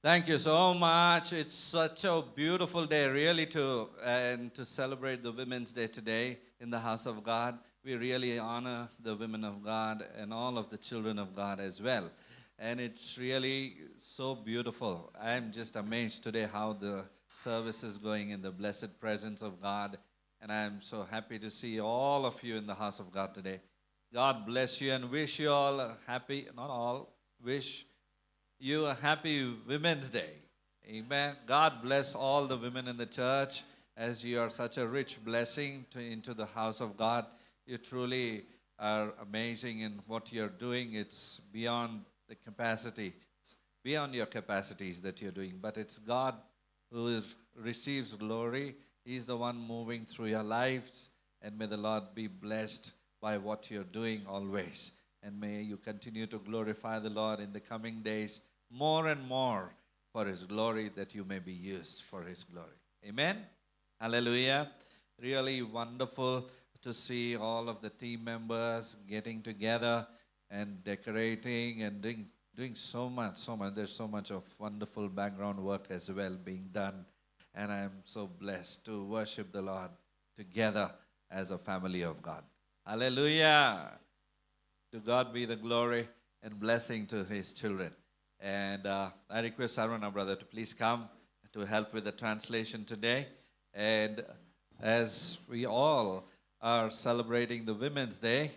Thank you so much. It's such a beautiful day, really, to celebrate the Women's Day today in the house of God. We really honor the women of God and all of the children of God as well. And it's really so beautiful. I'm just amazed today how the service is going in the blessed presence of God. And I'm so happy to see all of you in the house of God today. God bless you and wish you all a happy, not all, wish you a happy Women's Day. Amen. God bless all the women in the church as you are such a rich blessing into the house of God. You truly are amazing in what you're doing. It's beyond the capacity, beyond your capacities that you're doing. But it's God who receives glory. He's the one moving through your lives. And may the Lord be blessed by what you're doing always. And may you continue to glorify the Lord in the coming days more and more for His glory, that you may be used for His glory. Amen. Hallelujah. Really wonderful to see all of the team members getting together and decorating and doing so much. There's so much of wonderful background work as well being done. And I'm so blessed to worship the Lord together as a family of God. Hallelujah. To God be the glory and blessing to His children. And I request Sarvana brother to please come to help with the translation today. And as we all are celebrating the Women's Day,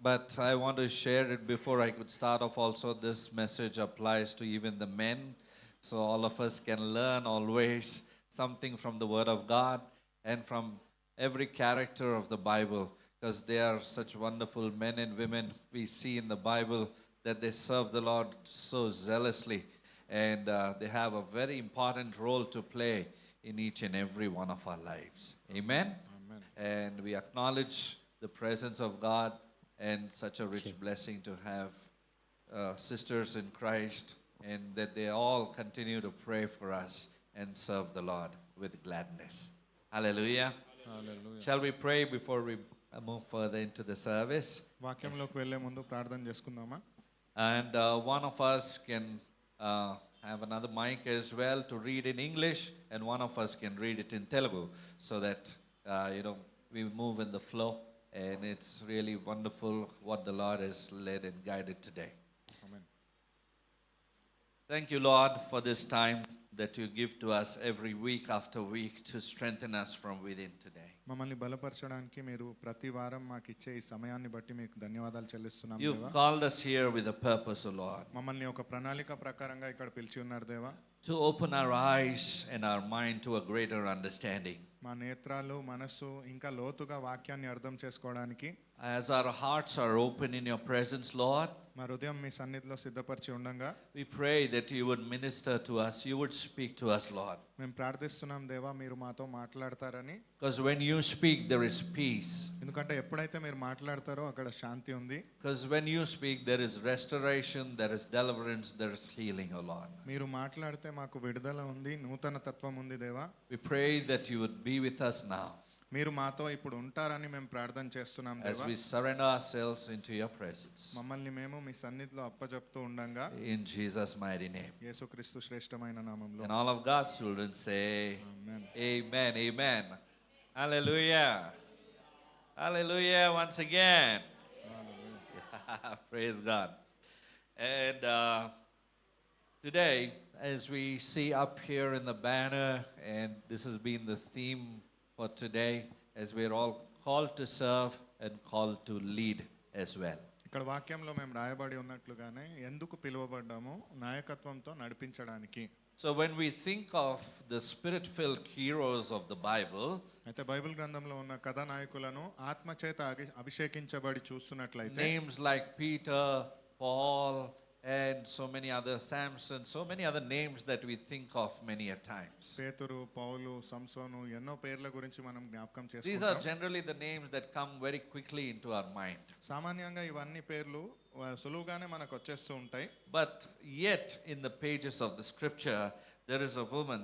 but I want to share it before I could start off also, this message applies to even the men. So all of us can learn always something from the Word of God and from every character of the Bible, because they are such wonderful men and women we see in the Bible that they serve the Lord so zealously, and they have a very important role to play in each and every one of our lives. Amen? Amen. And we acknowledge the presence of God and such a rich blessing to have sisters in Christ, and that they all continue to pray for us and serve the Lord with gladness. Hallelujah. Hallelujah. Shall we pray before we move further into the service? వాక్యంలోకి వెళ్ళే ముందు ప్రార్థన చేసుకుందామా? And one of us can have another mic as well to read in English, and one of us can read it in Telugu, so that we move in the flow. And it's really wonderful what the Lord has led and guided today. Amen. Thank you, Lord, for this time that you give to us every week after week to strengthen us from within today. మమ్మల్ని బలపరచడానికి మీరు ప్రతి వారం మాకు ఇచ్చే ఈ సమయాన్ని బట్టి మీకు ధన్యవాదాలు చెల్లిస్తున్నాం You've దేవా. called us here with a purpose, O Lord, మమ్మల్ని ఒక ప్రణాళిక ప్రకారంగా ఇక్కడ పిలిచి ఉన్నారు దేవా. to open our eyes and our mind to a greater understanding. మా నేత్రాలు మనస్సు ఇంకా లోతుగా వాక్యాన్ని అర్థం చేసుకోవడానికి, As our hearts are open in your presence, Lord, మా హృదయం మీ సన్నిధిలో సిద్ధపరిచి ఉండగా we pray that you would minister to us, you would speak to us, Lord. మేము ప్రార్థిస్తున్నాం దేవా, మీరు మాతో మాట్లాడతారని. Because when you speak, there is peace. ఎందుకంటే ఎప్పుడైతే మీరు మాట్లాడతారో అక్కడ శాంతి ఉంది. Because when you speak, there is restoration, there is deliverance, there is healing, O Lord. మీరు మాట్లాడితే మాకు విడుదల ఉంది, నూతన తత్వం ఉంది దేవా. We pray that you would be with us now మీరు మాతో ఇప్పుడు ఉంటారని మేము ప్రార్థన చేస్తున్నాం as దేవా. we surrender ourselves into your presence. మమ్మల్ని మేము మీ సన్నిధిలో అప్పజెప్తూ ఉండంగా In Jesus' mighty name. యేసుక్రీస్తు శ్రేష్టమైన నామములో. And all of God's children say, amen. Amen, amen. Hallelujah. Hallelujah once again. Praise God. And today, as we see up here in the banner, and this has been the theme for today, as we're all called to serve and called to lead as well. ఇక్కడ వాక్యంలో మేము రాయబడి ఉన్నట్లుగానే ఎందుకు పిలువబడ్డాము, నాయకత్వంతో నడిపించడానికి. So when we think of the spirit-filled heroes of the Bible, అయితే Bible గ్రంథంలో ఉన్న కథానాయకులను ఆత్మచేత అభిషేకించబడి చూస్తున్నట్లయితే names like Peter, Paul, and so many other, Samson, so many other names that we think of many a times. పేతురు, పౌలు, సంసోను, ఎన్నో పేర్ల గురించి మనం జ్ఞాపకం These are చేసుకుంటాం. generally the names that come very quickly into our mind. సామాన్యంగా ఇవన్నీ పేర్లు సులువుగానే మనకు వచ్చేస్తూ ఉంటాయి. But yet in the pages of the scripture, there is a woman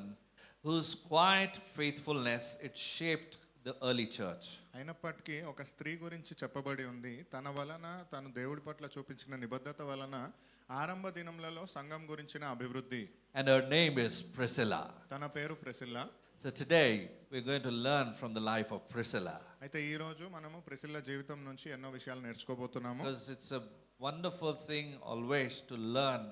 whose quiet faithfulness, it shaped the early church. అయినప్పటికీ ఒక స్త్రీ గురించి చెప్పబడి ఉంది. తన వలన తను దేవుడి పట్ల చూపించిన నిబద్ధత వలన ఆరంభ దినములలో సంఘం గురించిన అభివృద్ధి. and her name is Priscilla. తన పేరు Priscilla. So today we're going to learn from the life of Priscilla, అయితే ఈ రోజు మనము ప్రిసిల్లా జీవితం నుంచి ఎన్నో విషయాలు నేర్చుకోబోతున్నాము. because it's a wonderful thing always to learn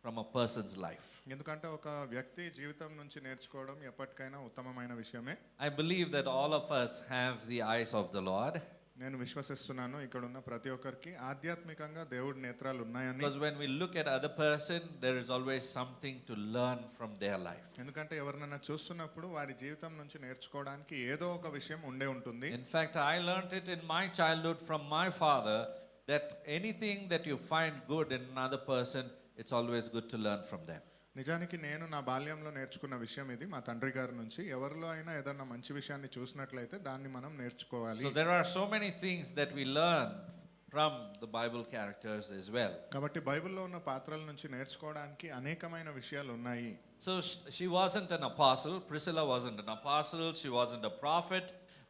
from a person's life. ఎందుకంటే ఒక వ్యక్తి జీవితం నుంచి నేర్చుకోవడం ఎప్పటికైనా ఉత్తమమైన విషయమే. I believe that all of us have the eyes of the Lord, నేను విశ్వసిస్తున్నాను ఇక్కడ ఉన్న ప్రతి ఒక్కరికి ఆధ్యాత్మికంగా దేవుడి నేత్రాలు ఉన్నాయని. because when we look at other person there is always something to learn from their life. ఎందుకంటే ఎవరినైనా చూస్తున్నప్పుడు వారి జీవితం నుంచి నేర్చుకోవడానికి ఏదో ఒక విషయం ఉండే ఉంటుంది. In fact, I learned it in my childhood from my father that anything that you find good in another person, it's always good to learn from them. నిజానికి నేను నా బాల్యంలో నేర్చుకున్న విషయం ఇది మా తండ్రి గారి నుంచి. ఎవరిలో అయినా ఏదన్నా మంచి విషయాన్ని చూసినట్లయితే దాన్ని మనం నేర్చుకోవాలి. So there are so many things that we learn from the Bible characters as well. కాబట్టి బైబిల్లో ఉన్న పాత్రల నుంచి నేర్చుకోవడానికి అనేకమైన విషయాలు ఉన్నాయి. So she wasn't an apostle. Priscilla wasn't an apostle. She wasn't a prophet,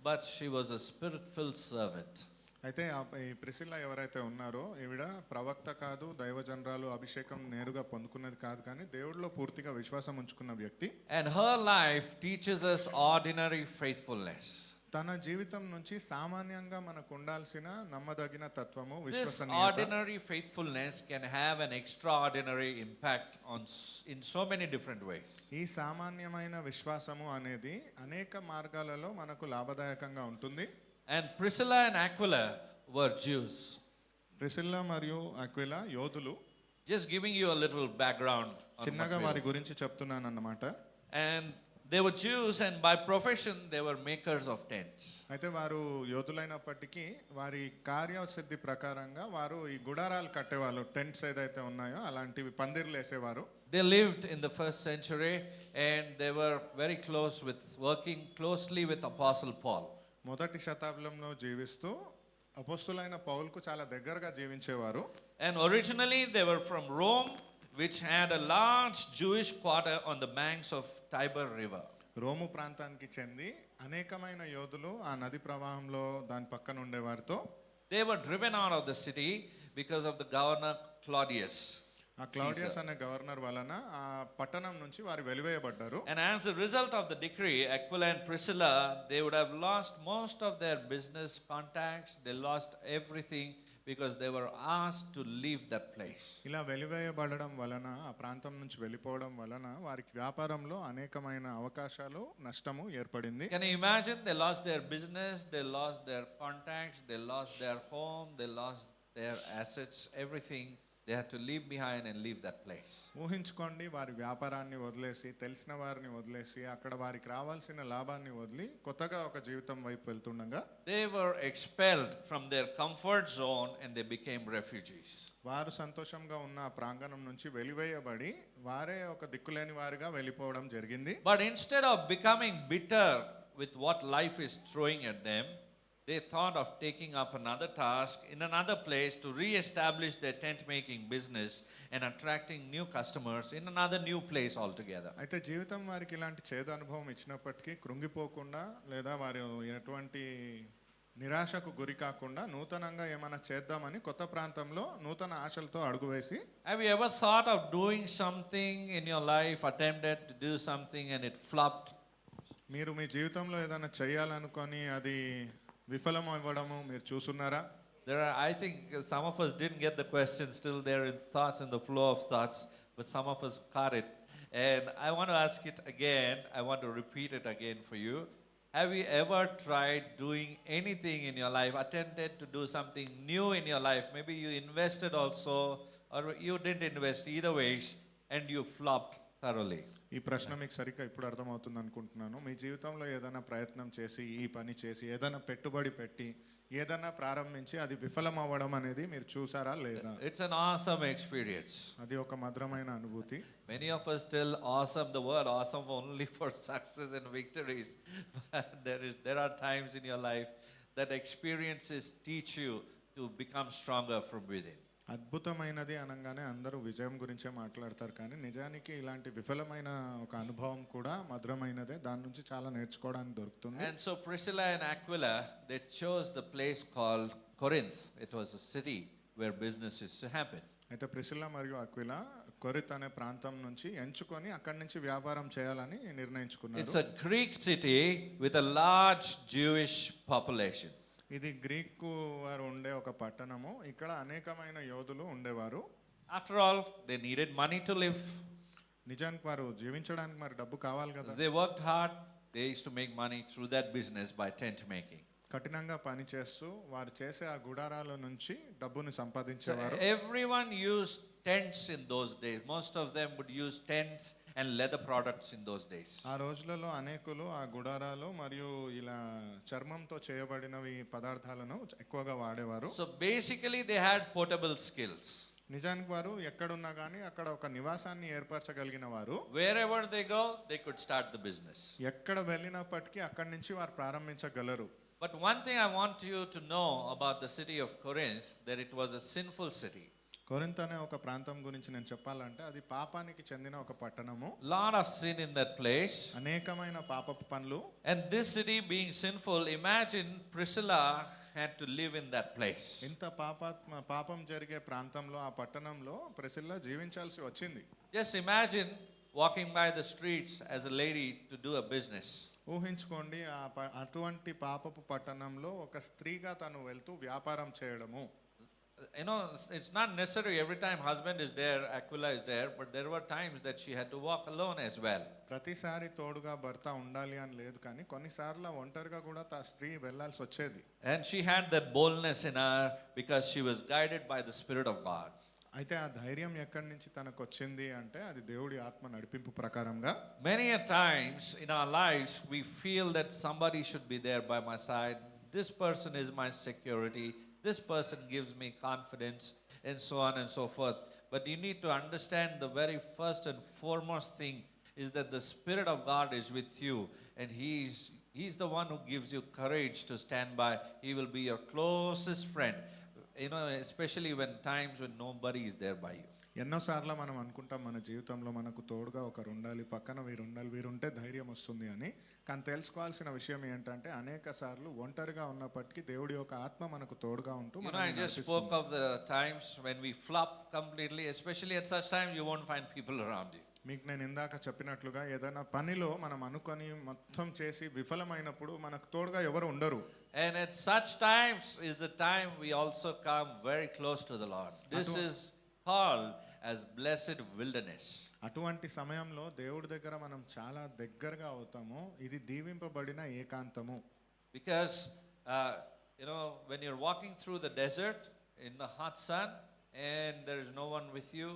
but she was a spirit-filled servant. అయితే ఈ ప్రిసిల్లా ఎవరైతే ఉన్నారో ఈవిడ ప్రవక్త కాదు, దైవజనరాలు అభిషేకం నేరుగా పొందుకున్నది కాదు, కానీ దేవుడిలో పూర్తిగా విశ్వాసం ఉంచుకున్న వ్యక్తి. And her life teaches us ordinary faithfulness. తన జీవితం నుంచి సామాన్యంగా మనకు ఉండాల్సిన నమ్మదగిన తత్వము, This విశ్వసనీయత. ordinary faithfulness can have an extraordinary impact in so many different ways. ఈ సామాన్యమైన విశ్వాసము అనేది అనేక మార్గాలలో మనకు లాభదాయకంగా ఉంటుంది. And Priscilla and Aquila were Jews. Priscilla మరియు అక్విలా యోధులు. Just giving you a little background on చిన్నగా what వారి we are. గురించి చెప్తున్నాను అన్నమాట. And they were Jews, and by profession they were makers of tents. అయితే వారు యోధులైనప్పటికీ వారి కార్యసిద్ధి ప్రకారంగా వారు ఈ గుడారాలు కట్టేవాళ్ళు. టెంట్స్ ఏదైతే ఉన్నాయో అలాంటివి పందిర్లు వేసేవారు. They lived in the first century, and they were very close with working closely with Apostle Paul. మొదటి శతాబ్దంలో జీవిస్తూ అపోస్తులైన పౌలుకు చాలా దగ్గరగా జీవించేవారు. And originally they were from Rome, which had a large Jewish quarter on the banks of Tiber River. Rome ప్రాంతానికి చెంది అనేకమైన యోధులు ఆ నది ప్రవాహంలో దాని పక్కన ఉండేవారితో. They were driven out of the city because of the governor Claudius. ఆ క్లౌడియస్ అనే గవర్నర్ వలన ఆ పట్టణం నుంచి వారు వెలివేయబడ్డారు. And as a result of the decree, Aquila and Priscilla, they would have lost most of their business contacts. They lost everything because they were asked to leave that place. ఇలా వెలివేయబడడం వలన, ఆ ప్రాంతం నుంచి వెళ్ళిపోవడం వలన వారికి వ్యాపారంలో అనేకమైన అవకాశాలు, నష్టము ఏర్పడింది. Can you imagine? They lost their business, they lost their contacts, they lost their home, they lost their assets, everything. They had to leave behind and leave that place. ఊహించుకోండి, వారి వ్యాపారాన్ని వదిలేసి, తెలిసిన వారిని వదిలేసి, అక్కడ వారికి రావాల్సిన లాభాన్ని వదిలి కొత్తగా ఒక జీవితం వైపు వెళ్తుండగా They were expelled from their comfort zone and they became refugees. వారు సంతోషంగా ఉన్న ఆ ప్రాంగణం నుంచి వెలివేయబడి వారే ఒక దిక్కులేని వారిగా వెళ్ళిపోవడం జరిగింది. But instead of becoming bitter with what life is throwing at them, they thought of taking up another task in another place to re-establish their tent making business and attracting new customers in another new place altogether. అయితే జీవితం వారికి ఇలాంటి చేదు అనుభవం ఇచ్చినప్పటికీ కృంగిపోకుండా లేదా వారు ఎటువంటి నిరాశకు గురి కాకుండా నూతనంగా ఏమైనా చేద్దామని కొత్త ప్రాంతంలో నూతన ఆశలతో అడుగువేసి. Have you ever thought of doing something in your life, attempted to do something and it flopped? మీరు మీ జీవితంలో ఏదైనా చేయాలనుకొని అది విఫలం అవ్వడము మీరు చూస్తున్నారా? I think some of us didn't get the question, still there in thoughts, in the flow of thoughts, but some of us caught it. And I want to ask it again, I want to repeat it again for you. Have you ever tried doing anything in your life, attempted to do something new in your life? Maybe you invested also, or you didn't invest, either ways, and you flopped thoroughly. ఈ ప్రశ్న మీకు సరిగ్గా ఇప్పుడు అర్థమవుతుంది అనుకుంటున్నాను. మీ జీవితంలో ఏదైనా ప్రయత్నం చేసి, ఈ పని చేసి, ఏదైనా పెట్టుబడి పెట్టి, ఏదైనా ప్రారంభించి అది విఫలం అవ్వడం అనేది మీరు చూసారా లేదా? It's an awesome experience. అది ఒక మధురమైన అనుభూతి. Many of us tell awesome, the word awesome only for success and victories. But there are times in your life that experiences teach you to become stronger from within. అద్భుతమైనది అనగానే అందరూ విజయం గురించే మాట్లాడతారు, కానీ నిజానికి ఇలాంటి విఫలమైన ఒక అనుభవం కూడా మధురమైనదే. దాని నుంచి చాలా నేర్చుకోవడానికి దొరుకుతుంది. And so Priscilla and Aquila, they chose the place called Corinth. It was a city where business is to happen. అయితే ప్రిసిల్లా మరియు అక్విలా కొరిత్ అనే ప్రాంతం నుంచి ఎంచుకొని అక్కడి నుంచి వ్యాపారం చేయాలని నిర్ణయించుకున్నారు. It's a Greek city with a large Jewish population. ఇది గ్రీకు వారు ఉండే ఒక పట్టణము. ఇక్కడ అనేకమైన యోధులు ఉండేవారు. After all, they needed money to live. నిజానికి వారు జీవించడానికి మరి డబ్బు కావాలి కదా. They worked hard. They used to make money through that business by tent making. కఠినంగా పని చేస్తూ వారు చేసే ఆ గుడారాల నుంచి డబ్బుని So సంపాదించేవారు. everyone used tents in those days. Most of them would use tents and leather products in those days. ఆ రోజులలో అనేకులు ఆ గుడారాలు మరియు ఇలా చర్మంతో చేయబడినవి పదార్థాలను ఎక్కువగా వాడేవారు. So basically, they had portable skills. నిజానికి వారు ఎక్కడున్నా కానీ అక్కడ ఒక నివాసాన్ని ఏర్పరచగలిగిన వారు. Wherever they go, they could start the business. ఎక్కడ వెళ్ళినప్పటికీ అక్కడి నుంచి వారు ప్రారంభించగలరు. But one thing I want you to know about the city of Corinth, that it was a sinful city. కొరింథ్ అనే ఒక ప్రాంతం గురించి నేను చెప్పాలంటే అది పాపానికి చెందిన ఒక పట్టణము. Lot of sin in that place. అనేకమైన పాపపు పనులు. And this city being sinful, imagine Priscilla had to live in that place. ఇంత పాపం జరిగే ప్రాంతంలో ఆ పట్టణంలో ప్రిసిల్లా జీవించాల్సి వచ్చింది. Just imagine walking by the streets as a lady to do a business. ఊహించుకోండి అటువంటి పాపపు పట్టణంలో ఒక స్త్రీగా తను వెళ్తూ వ్యాపారం చేయడము. You know, it's not necessary every time husband is there, Aquila is there, but there were times that she had to walk alone as well. ప్రతిసారి తోడుగా భర్త ఉండాలి అని లేదు, కానీ కొన్నిసార్లు ఒంటరిగా కూడా ఆ స్త్రీ వెళ్ళాల్సి వచ్చేది. And she had that boldness in her because she was guided by the Spirit of God. అయితే ఆ ధైర్యం ఎక్కడి నుంచి తనకు వచ్చింది అంటే అది దేవుడి ఆత్మ నడిపింపు ప్రకారంగా. Many a times in our lives we feel that somebody should be there by my side. This person is my security. This person gives me confidence, and so on and so forth. But you need to understand the very first and foremost thing is that the Spirit of God is with you, and He's the one who gives you courage to stand by. He will be your closest friend. You know, especially when times when nobody is there by you. ఎన్నోసార్లు మనం అనుకుంటాం మన జీవితంలో మనకు తోడుగా ఒకరు ఉండాలి, పక్కన వీరుంటే ధైర్యం వస్తుంది అని. కానీ తెలుసుకోవాల్సిన విషయం ఏంటంటే అనేక సార్లు ఒంటరిగా ఉన్నప్పటికీ దేవుడి యొక్క ఆత్మ మనకు తోడుగా ఉంటూ You know, I just spoke of the times when we flop completely, especially at such times you won't find people around you. మీకు నేను ఇందాక చెప్పినట్లుగా ఏదైనా పనిలో మనం అనుకొని మొత్తం చేసి విఫలమైనప్పుడు మనకు తోడుగా ఎవరు ఉండరు. And at such times is the time we also come very close to the Lord. This is called as blessed wilderness. అటువంటి సమయంలో దేవుడి దగ్గర మనం చాలా దగ్గరగా అవుతాము. ఇది దీవింపబడిన ఏకాంతము. Because you know, when you're walking through the desert in the hot sun and there is no one with you,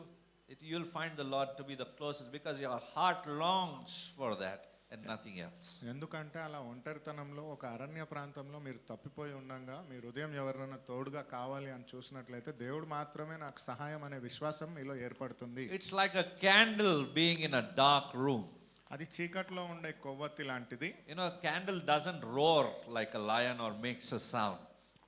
you'll find the Lord to be the closest because your heart longs for that and nothing else. ఎందుకంటే అలా ఒంటరితనంలో ఒక అరణ్య ప్రాంతంలో మీరు తప్పిపోయి ఉండగా మీ హృదయం ఎవరైనా తోడుగా కావాలి అని చూసినట్లయితే దేవుడు మాత్రమే నాకు సహాయం అనే విశ్వాసం మీలో ఏర్పడుతుంది. It's like a candle being in a dark room. అది చీకట్లో ఉండే కొవ్వొత్తి లాంటిది. You know, a candle doesn't roar like a lion or makes a sound.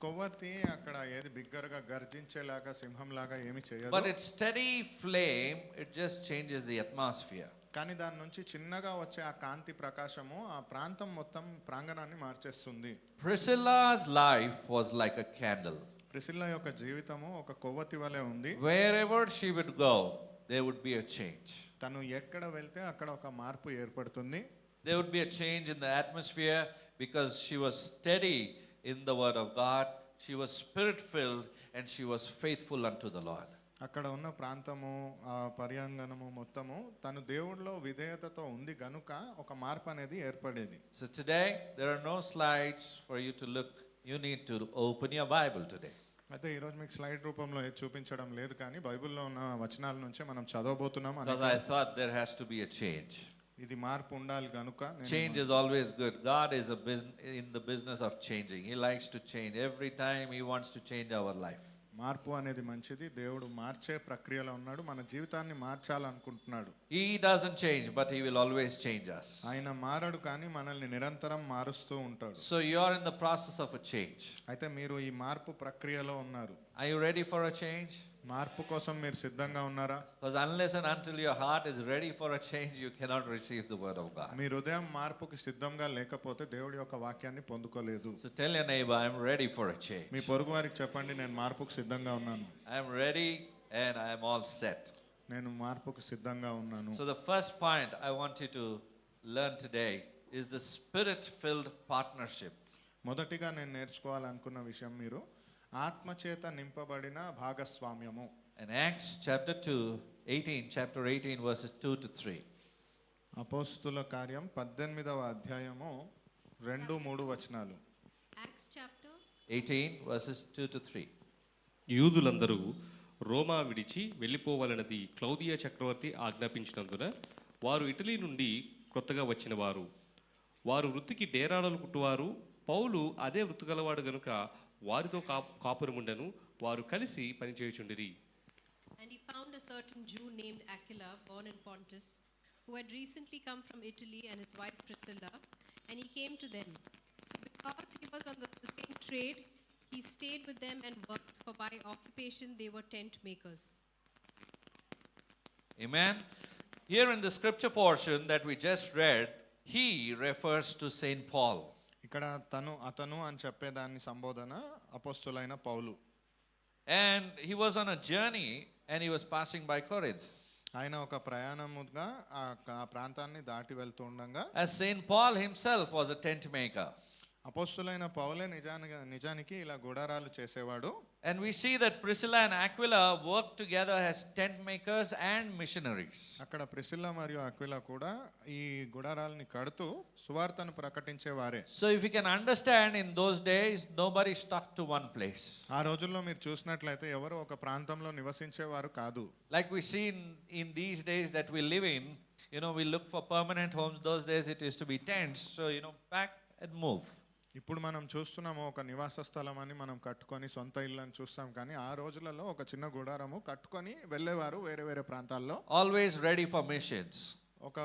కొవ్వొత్తి అక్కడ ఏది బిగ్గరగా గర్జించేలాగా సింహంలాగా ఏమి చేయదు. But its steady flame, it just changes the atmosphere. కానీ దాని నుంచి చిన్నగా వచ్చే ఆ కాంతి ప్రకాశము ఆ ప్రాంతం మొత్తం ప్రాంగణాన్ని మార్చేస్తుంది. Priscilla's life was like a candle. Priscilla యొక్క జీవితము ఒక కొవ్వొత్తి వలె ఉంది. Wherever she would go, there would be a change. తను ఎక్కడ వెళ్తే అక్కడ ఒక మార్పు ఏర్పడుతుంది. There would be a change in the atmosphere because she was steady in the word of God. She was spirit filled and she was faithful unto the Lord. అక్కడ ఉన్న ప్రాంతము ఆ పర్యాంగణము మొత్తము తను దేవుడిలో విధేయతతో ఉంది గనుక ఒక మార్పు అనేది ఏర్పడేది. So today there are no slides for you to look. You need to open your Bible today. అయితే ఈరోజు మీకు స్లైడ్ రూపంలో చూపించడం లేదు, కానీ బైబిల్లో ఉన్న వచనాల నుంచే మనం చదవబోతున్నాం. Because I thought there has to be a change. ఇది మార్పు ఉండాలి గనుక Change is always good. God is in the business of changing. He likes to change. Every time He wants to change our life. మార్పు అనేది మంచిది. దేవుడు మార్చే ప్రక్రియలో ఉన్నాడు. మన జీవితాన్ని మార్చాలనుకుంటున్నాడు. He doesn't change, but He will always change us. ఆయన మారడు, కానీ మనల్ని నిరంతరం మారుస్తూ ఉంటాడు. So you are in the process of a change. అయితే మీరు ఈ మార్పు ప్రక్రియలో ఉన్నారు. Are you ready for a change? మార్పు కోసం మీరు సిద్ధంగా ఉన్నారా? Because unless and until your heart is ready for a change, you cannot receive the word of God. మీ హృదయం మార్పుకి సిద్ధంగా లేకపోతే దేవుడి యొక్క వాక్యాన్ని పొందుకోలేదు. So tell your neighbor, I'm ready for a change. మీ పొరుగు వారికి చెప్పండి, నేను మార్పుకు సిద్ధంగా ఉన్నాను. I'm ready and I'm all set. నేను మార్పుకు సిద్ధంగా ఉన్నాను. So the first point I want you to learn today is the spirit-filled partnership. మొదటిగా నేను నేర్చుకోవాలనుకున్న విషయం మీరు ఆత్మచేత నింపబడిన భాగస్వామ్యము. In Acts chapter 18 verses 2 to 3. అపోస్తుల కార్యం 18వ అధ్యాయము 2-3 వచనాలు. Acts chapter 18 verses 2 to 3. యూదులందరూ రోమా విడిచి వెళ్ళిపోవాలన్నది క్లౌదియా చక్రవర్తి ఆజ్ఞాపించినందున వారు ఇటలీ నుండి కొత్తగా వచ్చిన వారు వృత్తికి డేరాలను కుట్టువారు. పౌలు అదే వృత్తి గలవాడు గనుక వారితో కాపురముండెను. వారు కలిసి పనిచేయుచుండిరి. And he found a certain Jew named Aquila, born in Pontus, who had recently come from Italy, and his wife Priscilla, and he came to them. So because he was on the same trade, he stayed with them and worked, for by occupation they were tent makers. Amen. Here in the scripture portion that we just read, he refers to Saint Paul. ఇక్కడ అతను అని చెప్పేదాన్ని సంబోధన అపోస్తులైన పౌలు. And he was on a journey and he was passing by Corinth. ఆయన ఒక ప్రయాణముగా ఆ ప్రాంతాన్ని దాటి వెళ్తూ ఉండగా As Saint Paul himself was a tent maker. అపోస్తులైన పౌలే నిజానికి ఇలా గుడారాలు చేసేవాడు. And we see that Priscilla and Aquila worked together as tent makers and missionaries. అక్కడ ప్రిసిల్లా మరియు అక్విలా కూడా ఈ గుడారాలని కడుతూ సువార్తను ప్రకటించేవారే. So if you can understand, in those days nobody stuck to one place. ఆ రోజుల్లో మీరు చూసినట్లయితే ఎవరు ఒక ప్రాంతంలో నివసించేవారు కాదు. Like we see in these days that we live in, we look for permanent homes. Those days it used to be tents. So pack and move. ఇప్పుడు మనం చూస్తున్నాము ఒక నివాస స్థలం అని మనం కట్టుకొని సొంత ఇల్లు అని చూస్తాం, కానీ ఆ రోజులలో ఒక చిన్న గుడారము కట్టుకొని వెళ్ళేవారు వేరే వేరే ప్రాంతాల్లో. Always ready for missions. ఒక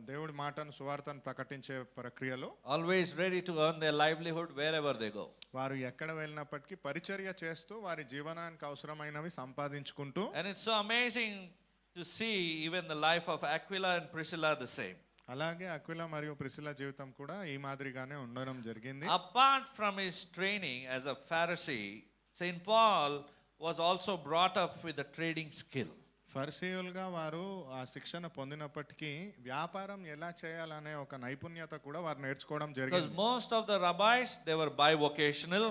దేవుడి మాటను సువార్తను ప్రకటించే ప్రక్రియలో always ready to earn their livelihood wherever they go. వారు ఎక్కడ వెళ్ళినప్పటికీ పరిచర్య చేస్తూ వారి జీవనానికి అవసరమైనవి సంపాదించుకుంటూ. And it's so amazing to see even the life of Aquila and Priscilla the same. అలాగే అక్విలా మరియు ప్రిసిల్లా జీవితం కూడా ఈ మాదిరిగానే ఉండడం జరిగింది. Apart from his training as a Pharisee, Saint Paul was also brought up with a trading skill. ఫరిసీయులుగా వారు ఆ శిక్షణ పొందినప్పటికీ వ్యాపారం ఎలా చేయాలనే ఒక నైపుణ్యత కూడా వారు నేర్చుకోవడం Because జరిగింది. most of the rabbis, they were bivocational,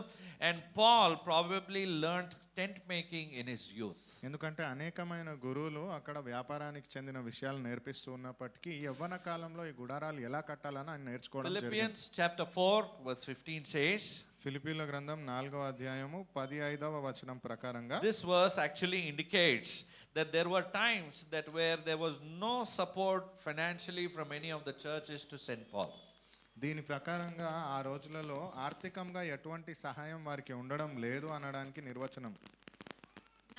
and Paul probably learned tent making in his youth. ఎందుకంటే అనేకమైన గురువులు అక్కడ వ్యాపారానికి చెందిన విషయాలు నేర్పిస్తూ ఉన్నప్పటికీ యవ్వన కాలంలో ఈ గుడారాలు ఎలా కట్టాలని ఆయన నేర్చుకోవడం జరిగింది. Philippians chapter 4 verse 15 says, ఫిలిప్పీల గ్రంథం 4వ అధ్యాయము 15వ వచనం ప్రకారంగా this verse actually indicates that there were times that where there was no support financially from any of the churches to Saint Paul. దీని ప్రకారంగా ఆ రోజులలో ఆర్థికంగా ఎటువంటి సహాయం వారికి ఉండడం లేదు అనడానికి నిర్వచనం.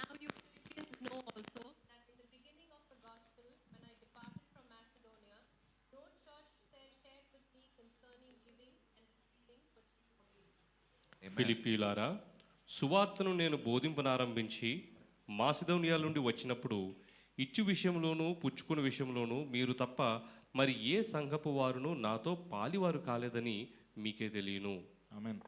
Now you Philippians know also that in the beginning of the gospel, when I departed from Macedonia, no church shared with me concerning giving and receiving, but you agreed. ఫిలిప్పీయులారా, సువార్తను నేను బోధింపనారంభించి మాసిదోనియా నుండి వచ్చినప్పుడు ఇచ్చు విషయంలోనూ పుచ్చుకుని విషయంలోనూ మీరు తప్ప మరి ఏ సంఘపు వారును నాతో పాలివారు కాలేదని మీకే తెలియను. ఆమేన్.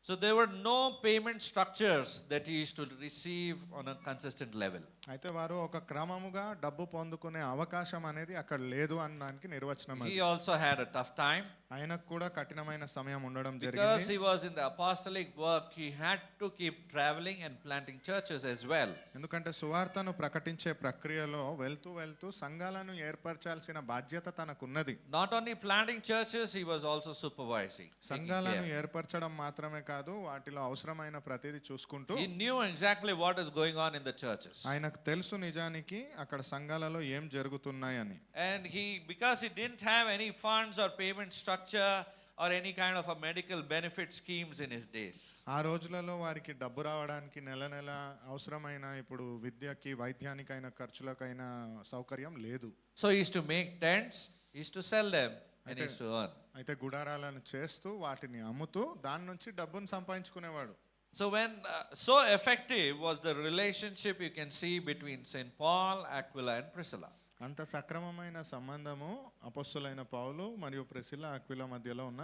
So there were no payment structures that he used to receive on a consistent level. అయితే వారు ఒక క్రమముగా డబ్బు పొందుకునే అవకాశం అనేది అక్కడ లేదు అనడానికి నిర్వచనం. He also had a tough time. ఆయనకు కూడా కఠినమైన సమయం ఉండడం Because జరిగింది. he was in the apostolic work, he had to keep traveling and planting churches as well. ఎందుకంటే సువార్తను ప్రకటించే ప్రక్రియలో వెళ్తూ సంఘాలను ఏర్పరచాల్సిన బాధ్యత తనకున్నది. Not only planting churches, he was also supervising. సంఘాలను ఏర్పరచడం మాత్రమే కాదు, వాటిలో అవసరమైన ప్రతిదీ చూసుకుంటూ. He knew exactly what is going on in the churches. ఆయనకు తెలుసు నిజానికి అక్కడ సంఘాలలో ఏం జరుగుతున్నాయని. And because he didn't have any funds or payment structure or any kind of a medical benefit schemes in his days. ఆ రోజులలో వారికి డబ్బు రావడానికి నెల అవసరమైన ఇప్పుడు విద్యకి వైద్యానికైన ఖర్చులకైన సౌకర్యం లేదు. So he used to make tents, he used to sell them, and he used to earn. అయితే గుడారాలను చేస్తూ వాటిని అమ్ముతూ దాని నుంచి డబ్బును సంపాదించుకునేవాడు. So so effective was the relationship you can see between Saint Paul, Aquila and Priscilla. అంత సక్రమమైన సంబంధము అపొస్తలులైన పౌలు మరియు ప్రిసిల్లా అక్విలా మధ్యలో ఉన్న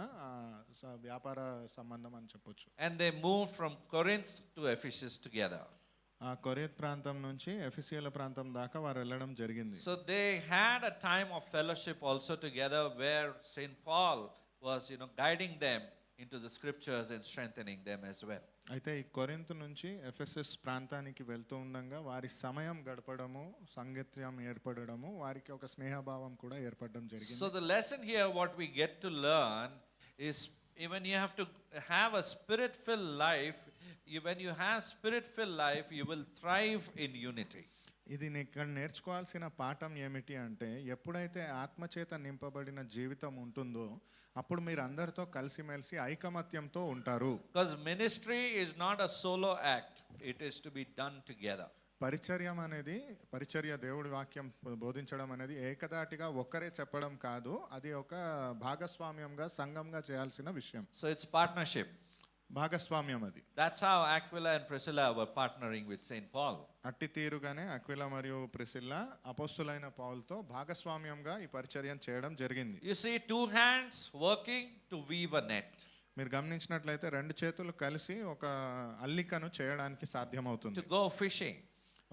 వ్యాపార సంబంధం అని చెప్పొచ్చు. And they moved from Corinth to Ephesus together. ఆ కొరియత్ ప్రాంతం నుంచి ఎఫెసీయుల ప్రాంతం దాకా వారు వెళ్ళడం జరిగింది. So they had a time of fellowship also together where St. Paul was, guiding them into the scriptures and strengthening them as well. అయితే ఈ కొరింథు నుంచి ఎఫెసస్ ప్రాంతానికి వెళ్తూ ఉండగా వారి సమయం గడపడము, సంగత్యం ఏర్పడము, వారికి ఒక స్నేహభావం కూడా ఏర్పడడం జరిగింది. So the lesson here, what we get to learn is, even you have to have a spirit-filled life. When you have spirit-filled life, you will thrive in unity. ఇది ఇక్కడ నేర్చుకోవాల్సిన పాఠం ఏమిటి అంటే, ఎప్పుడైతే ఆత్మచేత నింపబడిన జీవితం ఉంటుందో అప్పుడు మీరు అందరితో కలిసిమెలిసి ఐకమత్యంతో ఉంటారు. Because ministry is not a solo act, it is to be done together. పరిచర్య దేవుడి వాక్యం బోధించడం అనేది ఏకదాటిగా ఒక్కరే చెప్పడం కాదు, అది ఒక భాగస్వామ్యంగా సంఘంగా చేయాల్సిన విషయం. So it's partnership. భాగస్వామ్యం అది. That's how Aquila and Priscilla were partnering with St. Paul. అట్టి తీరుగానే అక్విలా మరియు ప్రిసిల్లా అపోస్తులైన పౌలుతో భాగస్వామ్యంగా ఈ పరిచర్యను చేయడం జరిగింది. You see, two hands working to weave a net. మీరు గమనించినట్లయితే రెండు చేతులు కలిసి ఒక అల్లికను చేయడానికి సాధ్యమవుతుంది. To go fishing.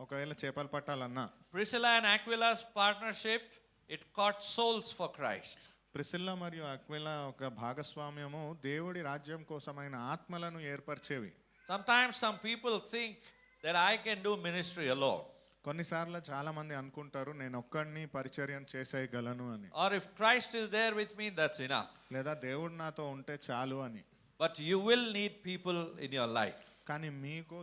ఒకవేళ చేపలు పట్టాలన్నా. Priscilla and Aquila's partnership, it caught souls for Christ. Priscilla మరియు అక్విలా ఒక భాగస్వామ్యము దేవుడి రాజ్యం కోసమైన ఆత్మలను ఏర్పరిచేవి. Sometimes some people think that I can do ministry alone. కొన్నిసార్లు చాలా మంది అనుకుంటారు నేను ఒక్కడిని పరిచర్యను చేసేయగలను అని. Or if Christ is there with me, that's enough. లేదా దేవుడు నాతో ఉంటే చాలు అని. But you will need people in your life. కానీ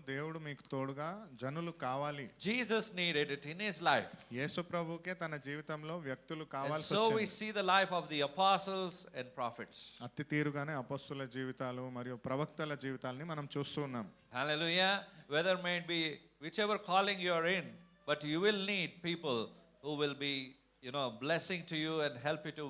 దేవుడు మీకు తోడుగా జనులు కావాలి. Jesus needed it in his life. యేసు ప్రభువుకే తన జీవితంలో వ్యక్తులు కావాల్సి So we వచ్చింది. see the life of the apostles and prophets. అతి తీరుగానే అపొస్తలుల జీవితాలు మరియు ప్రవక్తల జీవితాలని మనం చూస్తూ ఉన్నాం. Hallelujah. Whether may it be whichever calling you are in, but you will need people who will be, blessing to you and help you to,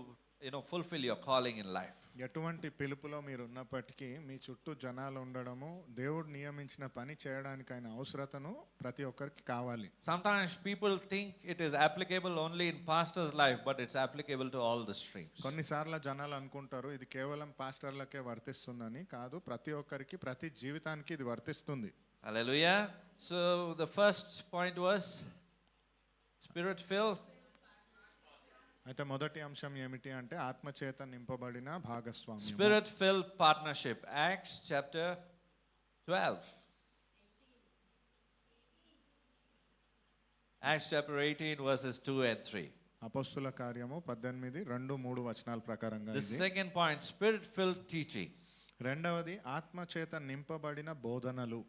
fulfill your calling in life. ఎటువంటి పిలుపులో మీరు ఉన్నప్పటికీ మీ చుట్టూ జనాలు ఉండడము, దేవుడు నియమించిన పని చేయడానికి ఆయన అవసరతను ప్రతి ఒక్కరికి కావాలి. Sometimes people think it is applicable only in pastor's life, but it's applicable to all the streams. కొన్నిసార్లు జనాలు అనుకుంటారు ఇది కేవలం పాస్టర్లకే వర్తిస్తుందని. కాదు, ప్రతి ఒక్కరికి ప్రతి జీవితానికి ఇది వర్తిస్తుంది. Hallelujah. So the first point was spirit filled. అయితే మొదటి అంశం ఏమిటి అంటే ఆత్మచేత నింపబడిన భాగస్వామ్యం. Spirit filled partnership. Acts chapter 12. Acts chapter 18 verses 2 and 3. అపొస్తలుల కార్యము 18:2-3 వచనాల ప్రకారంగా The ఇది. second point, spirit filled teaching. రెండవది ఆత్మచేత నింపబడిన బోధనలు.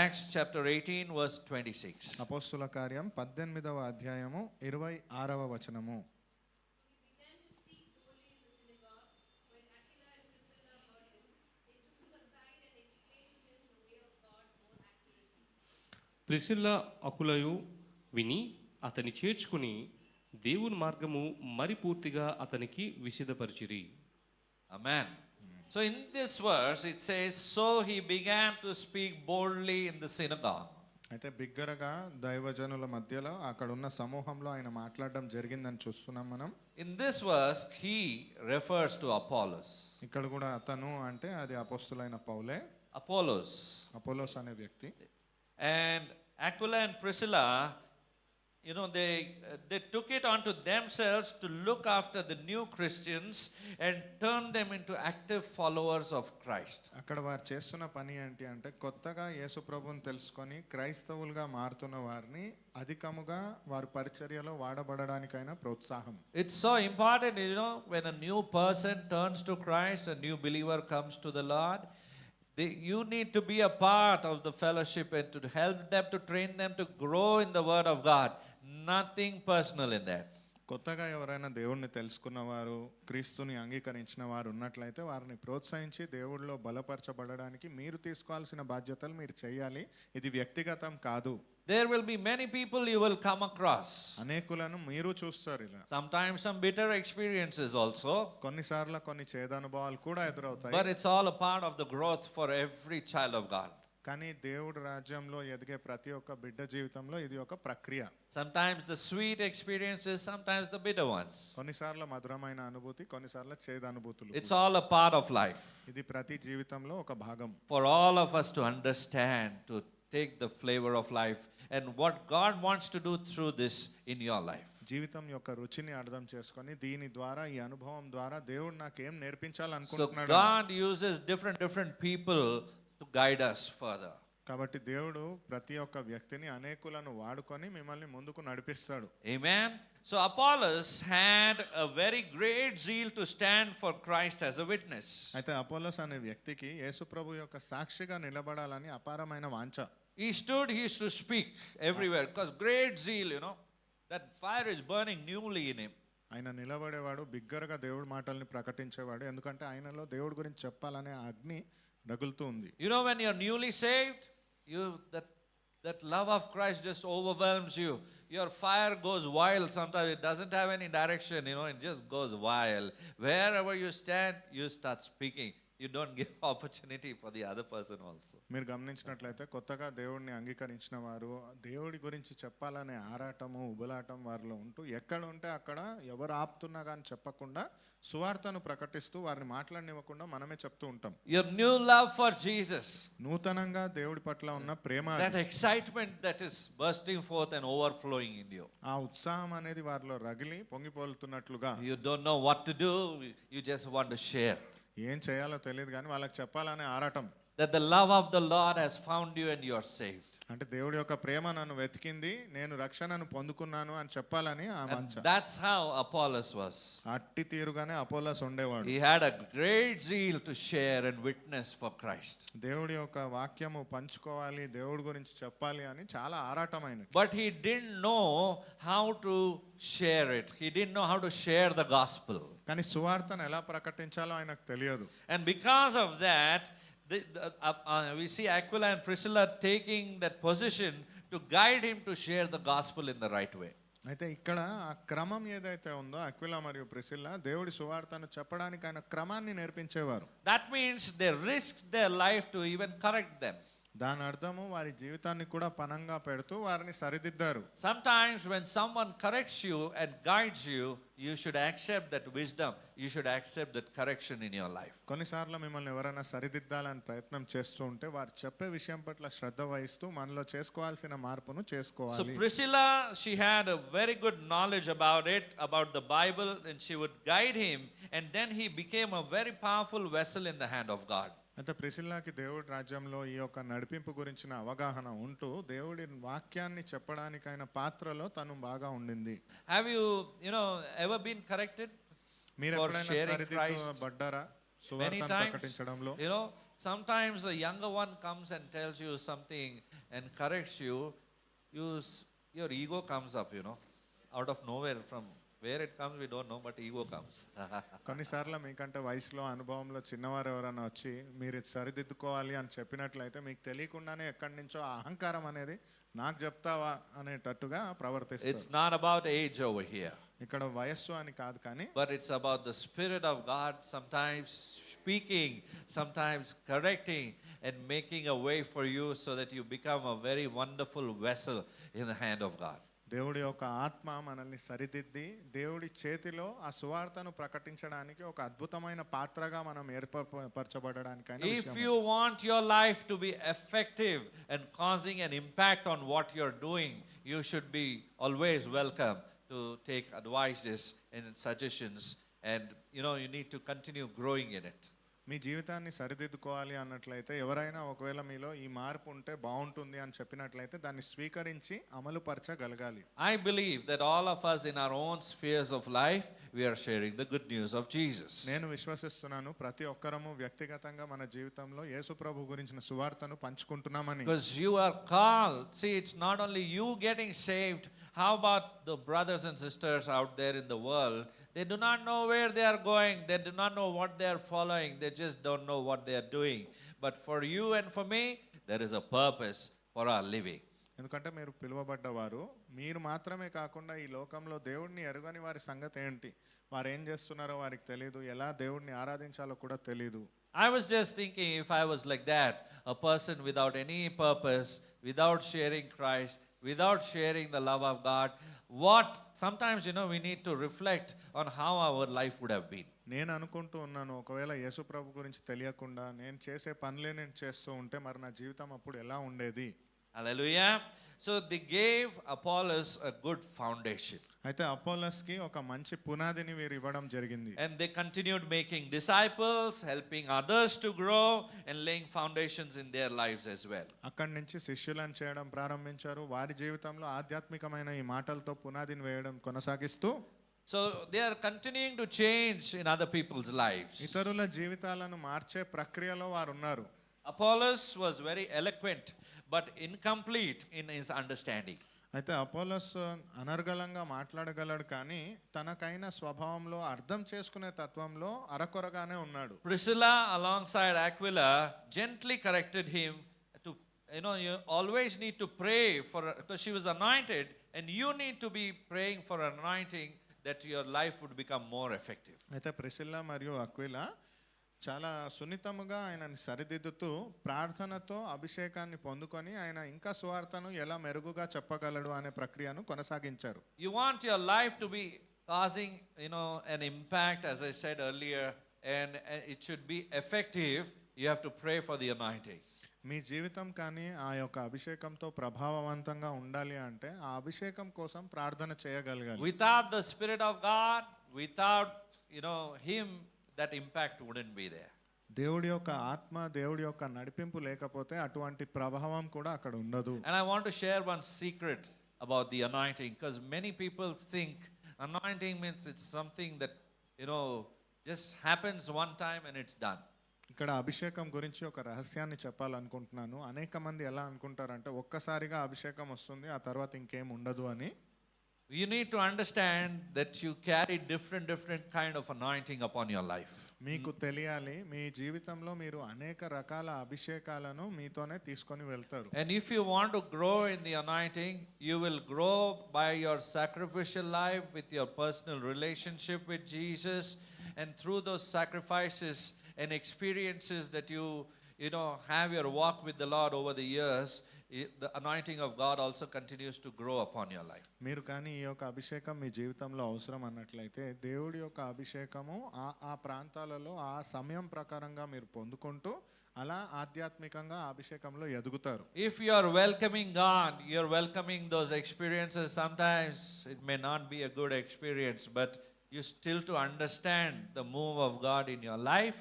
Acts chapter 18 verse 26. అపొస్తలుల కార్యం 18వ అధ్యాయము 26వ వచనము. ప్రిసిల్లా అకులయు విని అతని చేర్చుకుని దేవుని మార్గము మరి పూర్తిగా అతనికి విశదపరిచిరి. Amen. So in this verse it says, so he began to speak boldly in the synagogue. అయితే బిగ్గరగా దైవజనుల మధ్యలో అక్కడ ఉన్న సమూహంలో ఆయన మాట్లాడడం జరిగిందని చూస్తున్నాం మనం. In this verse he refers to Apollos. ఇక్కడ కూడా అతను అంటే అది అపొస్తలులైన పౌలే. Apollos అనే వ్యక్తి. And Aquila and Priscilla, they took it onto themselves to look after the new Christians and turn them into active followers of Christ. అక్కడ వారు చేస్తున్న పని ఏంటి అంటే కొత్తగా యేసు ప్రభువుని తెలుసుకొని క్రైస్తవులుగా మారుతున్న వారిని అధికముగా వారి పరిచర్యలో వాడబడడానికైనా ప్రోత్సాహం. It's so important, when a new person turns to Christ, a new believer comes to the Lord, you need to be a part of the fellowship and to help them, to train them to grow in the word of God. Nothing personal in that. కొత్తగా ఎవరైనా దేవుణ్ణి తెలుసుకున్నవారు, క్రీస్తుని అంగీకరించిన వారు ఉన్నట్లయితే వారిని ప్రోత్సహించి దేవుడిలో బలపరచబడడానికి మీరు తీసుకోవాల్సిన బాధ్యతలు మీరు చేయాలి. ఇది వ్యక్తిగతం కాదు. There will be many people you will come across. అనేకులను మీరు చూస్తారు ఇలా. Sometimes some bitter experiences also. కొన్నిసార్లు కొన్ని చేదనుభవాలు కూడా ఎదురవుతాయి. But it's all a part of the growth for every child of God. కానీ దేవుడి రాజ్యంలో ఎదిగే ప్రతి ఒక్క బిడ్డ జీవితంలో ఇది ఒక ప్రక్రియ. Sometimes the sweet experiences, sometimes the bitter ones. కొన్నిసార్లు మధురమైన అనుభూతి, కొన్నిసార్లు చేదు అనుభూతులు. It's all a part of life. ఇది ప్రతి జీవితంలో ఒక భాగం. For all of us to understand, to take the flavor of life and what God wants to do through this in your life. జీవితం యొక్క రుచిని అర్థం చేసుకొని దీని ద్వారా ఈ అనుభవం ద్వారా దేవుడు నాకేం So నేర్పించాలనుకుంటున్నాడు. God uses different people to guide us further. కాబట్టి దేవుడు ప్రతి ఒక్క వ్యక్తిని అనేకులను వాడుకొని మిమ్మల్ని ముందుకు నడిపిస్తాడు. Amen. So Apollos had a very great zeal to stand for Christ as a witness. అయితే అపోలోస్ అనే వ్యక్తికి యేసు ప్రభు యొక్క సాక్షిగా నిలబడాలని అపారమైన వాంఛ. He stood, he used to speak everywhere because great zeal, that fire is burning newly in him. ఆయన నిలబడేవాడు, బిగ్గరగా దేవుడి మాటల్ని ప్రకటించేవాడు. ఎందుకంటే ఆయనలో దేవుడి గురించి చెప్పాలనే అగ్ని రగులుతూ ఉంది. When you're newly saved, that love of Christ just overwhelms you. Your fire goes wild sometimes. It doesn't have any direction, it just goes wild. Wherever you stand, you start speaking. You don't give opportunity for the other person also. మీరు గమనించినట్లయితే కొత్తగా దేవుడిని అంగీకరించిన వారు దేవుడి గురించి చెప్పాలనే ఆరాటము ఉబలాటం వారిలో ఉంటూ ఎక్కడ ఉంటే అక్కడ ఎవరు ఆపుతున్నా కానీ చెప్పకుండా సువార్తను ప్రకటిస్తూ వారిని మాట్లాడనివ్వకుండా మనమే చెప్తూ ఉంటాం. Your new love for Jesus, నూతనంగా దేవుడి పట్ల ఉన్న ప్రేమ, that excitement that is bursting forth and overflowing in you. ఆ ఉత్సాహం అనేది వారిలో రగిలి పొంగిపోలుతున్నట్లుగా, You don't know what to do, you just want to share. ఏం చేయాలో తెలియదు కానీ వాళ్ళకి చెప్పాలనే ఆరాటం. That the love of the Lord has found you and you are saved. అంటే దేవుడి యొక్క ప్రేమ నన్ను వెతికింది, నేను రక్షణను పొందుకున్నాను అని చెప్పాలని ఆ వాంఛ. And that's how Apollos was. అట్టి తీరుగానే అపోలోస్ ఉండేవాడు. He had a great zeal to share and witness for Christ. దేవుడి యొక్క వాక్యము పంచుకోవాలి, దేవుడి గురించి చెప్పాలి అని చాలా ఆరాటమైనది. But he didn't know how to share it. He didn't know how to share the gospel. కానీ సువార్తను ఎలా ప్రకటించాలో ఆయనకు తెలియదు. And because of that, we see Aquila and Priscilla taking that position to guide him to share the gospel in the right way. అయితే ఇక్కడ ఆ క్రమం ఏదైతే ఉందో అక్విలా మరియు ప్రిసిల్లా దేవుడి సువార్తను చెప్పడానికి ఆయన క్రమాన్ని నేర్పించేవారు. That means they risked their life to even correct them. దాని అర్థము వారి జీవితాన్ని కూడా పణంగా పెడుతూ వారిని సరిదిద్దారు. Sometimes when someone corrects you and guides you, you should accept that wisdom. You should accept that correction in your life. కొన్నిసార్లు మిమ్మల్ని ఎవరైనా సరిదిద్దాలని ప్రయత్నం చేస్తూ ఉంటే వారు చెప్పే విషయం పట్ల శ్రద్ధ వహిస్తూ మనలో చేసుకోవాల్సిన మార్పును So చేసుకోవాలి. Priscilla, she had a very good knowledge about it, about the Bible, and she would guide him, and then he became a very powerful vessel in the hand of God. అయితే ప్రిసిల్లాకి దేవుడి రాజ్యంలో ఈ యొక్క నడిపింపు గురించిన అవగాహన ఉంటూ దేవుడి వాక్యాన్ని చెప్పడానికైన పాత్రలో తను బాగా ఉండింది. Have you ever been corrected? మీరు For ఎప్పుడైనా sharing సరిదిద్దబడ్డారా Many సువార్తను times, ప్రకటించడంలో? sometimes a younger one comes and tells you something and corrects you. Your ego comes up, out of nowhere. From where it comes, we don't know, but ego comes. కొన్నిసార్లు మీకంటే వయసులో అనుభవంలో చిన్నవారు ఎవరైనా వచ్చి మీరు ఇది సరిదిద్దుకోవాలి అని చెప్పినట్లయితే మీకు తెలియకుండానే ఎక్కడి నుంచో ఆ అహంకారం అనేది నాకు చెప్తావా అనేటట్టుగా ప్రవర్తిస్తారు. It's not about age over here, ఇక్కడ వయస్సు అని కాదు కానీ but it's about the Spirit of God sometimes speaking, sometimes correcting, and making a way for you so that you become a very wonderful vessel in the hand of God. దేవుడి యొక్క ఆత్మ మనల్ని సరిదిద్ది దేవుడి చేతిలో ఆ సువార్తను ప్రకటించడానికి ఒక అద్భుతమైన పాత్రగా మనం ఏర్పరచబడడానికైనా If విషయం. you want your life to be effective and causing an impact on what you're doing, you should be always welcome to take advices and suggestions, and you need to continue growing in it. మీ జీవితాన్ని సరిదిద్దుకోవాలి అన్నట్లయితే ఎవరైనా ఒకవేళ మీలో ఈ మార్పు ఉంటే బాగుంటుంది అని చెప్పినట్లయితే దాన్ని స్వీకరించి అమలు పరచగలగాలి. I believe that all of us in our own spheres of life, we are sharing the good news of Jesus. నేను విశ్వసిస్తున్నాను ప్రతి ఒక్కరము వ్యక్తిగతంగా మన జీవితంలో యేసు ప్రభు గురించిన సువార్తను పంచుకుంటున్నామని. Because you are called. See, it's not only you getting saved. How about the brothers and sisters out there in the world? They do not know where they are going. They do not know what they are following. They just don't know what they are doing. But for you and for me, there is a purpose for our living. ఎందుకంటే మీరు పిలువబడ్డవారు, మీరు మాత్రమే కాకుండా ఈ లోకంలో దేవుడిని ఎరుగని వారి సంగతి ఏంటి, వారు ఏం చేస్తున్నారో వారికి తెలియదు, ఎలా దేవుడిని ఆరాధించాలో కూడా తెలియదు. I was just thinking, if I was like that, a person without any purpose, without sharing Christ, without sharing the love of God, sometimes we need to reflect on how our life would have been. నేను అనుకుంటూ ఉన్నాను, ఒకవేళ యేసు ప్రభు గురించి తెలియకుండా నేను చేసే పనులే నేను చేస్తూ ఉంటే మరి నా జీవితం అప్పుడు ఎలా ఉండేది. Hallelujah. So they gave Apollos a good foundation. అయితే అపోలోస్కి ఒక మంచి పునాదిని వీరు ఇవ్వడం జరిగింది. And they continued making disciples, helping others to grow, and laying foundations in their lives as well. అక్కడి నుంచి శిష్యులను చేయడం ప్రారంభించారు. వారి జీవితంలో ఆధ్యాత్మికమైన ఈ మాటలతో పునాదిని వేయడం కొనసాగిస్తూ So they are continuing to change in other people's lives. ఇతరుల జీవితాలను మార్చే ప్రక్రియలో వారు ఉన్నారు. Apollos was very eloquent, but incomplete in his understanding. అయితే అపోలోస్ అనర్గళంగా మాట్లాడగలడు, కానీ తనకైన స్వభావంలో అర్థం చేసుకునే తత్వంలో అరకొరగానే ఉన్నాడు. Priscilla, alongside Aquila, gently corrected him to, you always need to pray for, because she was anointed, and you need to be praying for anointing that your life would become more effective. అయితే Priscilla మరియు Aquila చాలా సున్నితముగా ఆయనని సరిదిద్దుతూ ప్రార్థనతో అభిషేకాన్ని పొందుకొని ఆయన ఇంకా సువార్తను ఎలా మెరుగుగా చెప్పగలడు అనే ప్రక్రియను కొనసాగించారు. You want your life to be causing, an impact, as I said earlier, and it should be effective. You have to pray for the anointing. మీ జీవితం కానీ ఆ యొక్క అభిషేకంతో ప్రభావవంతంగా ఉండాలి అంటే ఆ అభిషేకం కోసం ప్రార్థన చేయగలగాలి. Without the Spirit of God, without, Him, that impact wouldn't be there. దేవుడి యొక్క ఆత్మ, దేవుడి యొక్క నడిపింపు లేకపోతే అటువంటి ప్రభావం కూడా అక్కడ ఉండదు. And I want to share one secret about the anointing, because many people think anointing means it's something that, just happens one time and it's done. ఇక్కడ అభిషేకం గురించి ఒక రహస్యాన్ని చెప్పాలనుకుంటున్నాను. అనేక మంది ఎలా అనుకుంటారంటే ఒక్కసారిగా అభిషేకం వస్తుంది, ఆ తర్వాత ఇంకేం ఉండదు అని. You need to understand that you carry different kind of anointing upon your life. మీకు తెలియాలి, మీ జీవితంలో మీరు అనేక రకాల అభిషేకాలను మీతోనే తీసుకొని వెళ్తారు. And if you want to grow in the anointing, you will grow by your sacrificial life, with your personal relationship with Jesus, and through those sacrifices and experiences that you have your walk with the Lord over the years, the anointing of God also continues to grow upon your life. మీరు కానీ ఈ యొక్క అభిషేకం మీ జీవితంలో అవసరం అన్నట్లయితే దేవుడి యొక్క అభిషేకము ఆ ప్రాంతాలలో ఆ సమయం ప్రకారంగా మీరు పొందుకుంటూ అలా ఆధ్యాత్మికంగా అభిషేకంలో ఎదుగుతారు. If you are welcoming God, you are welcoming those experiences. Sometimes it may not be a good experience, but you still to understand the move of God in your life,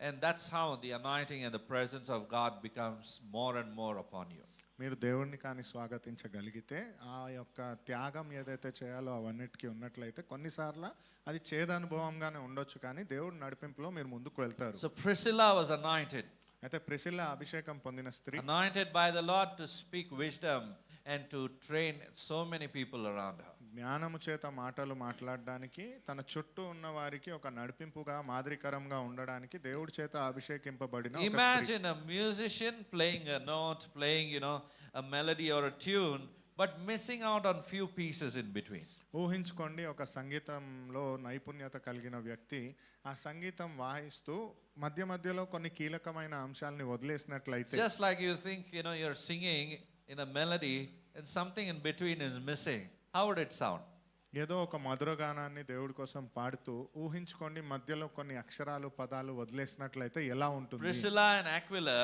and that's how the anointing and the presence of God becomes more and more upon you. మీరు దేవుడిని కానీ స్వాగతించగలిగితే ఆ యొక్క త్యాగం ఏదైతే చేయాలో అవన్నిటికీ ఉన్నట్లయితే కొన్నిసార్లు అది చేదనుభవంగానే ఉండొచ్చు, కానీ దేవుడి నడిపింపులో మీరు ముందుకు వెళ్తారు. So Priscilla was anointed. అయితే ప్రిసిల్లా అభిషేకం పొందిన స్త్రీ, Anointed by the Lord to speak wisdom and to train so many people around her. జ్ఞానము చేత మాటలు మాట్లాడడానికి, తన చుట్టూ ఉన్న వారికి ఒక నడిపింపుగా మాదిరికరంగా ఉండడానికి దేవుడి చేత అభిషేకింపబడిన ఒక స్త్రీ. Imagine a musician playing a note, playing, a melody or a tune, but missing out on few pieces in between. ఊహించుకోండి, ఒక సంగీతంలో నైపుణ్యత కలిగిన వ్యక్తి ఆ సంగీతం వాయిస్తూ మధ్య మధ్యలో కొన్ని కీలకమైన అంశాలని వదిలేసినట్లయితే, Just like you think, you're singing in a melody and something in between is missing. How would it sound? ఏదో ఒక మధుర గానాన్ని దేవుడి కోసం పాడుతూ ఊహించుకోండి మధ్యలో కొన్ని అక్షరాలు పదాలు వదిలేసినట్లయితే ఎలా ఉంటుంది? Priscilla and Aquila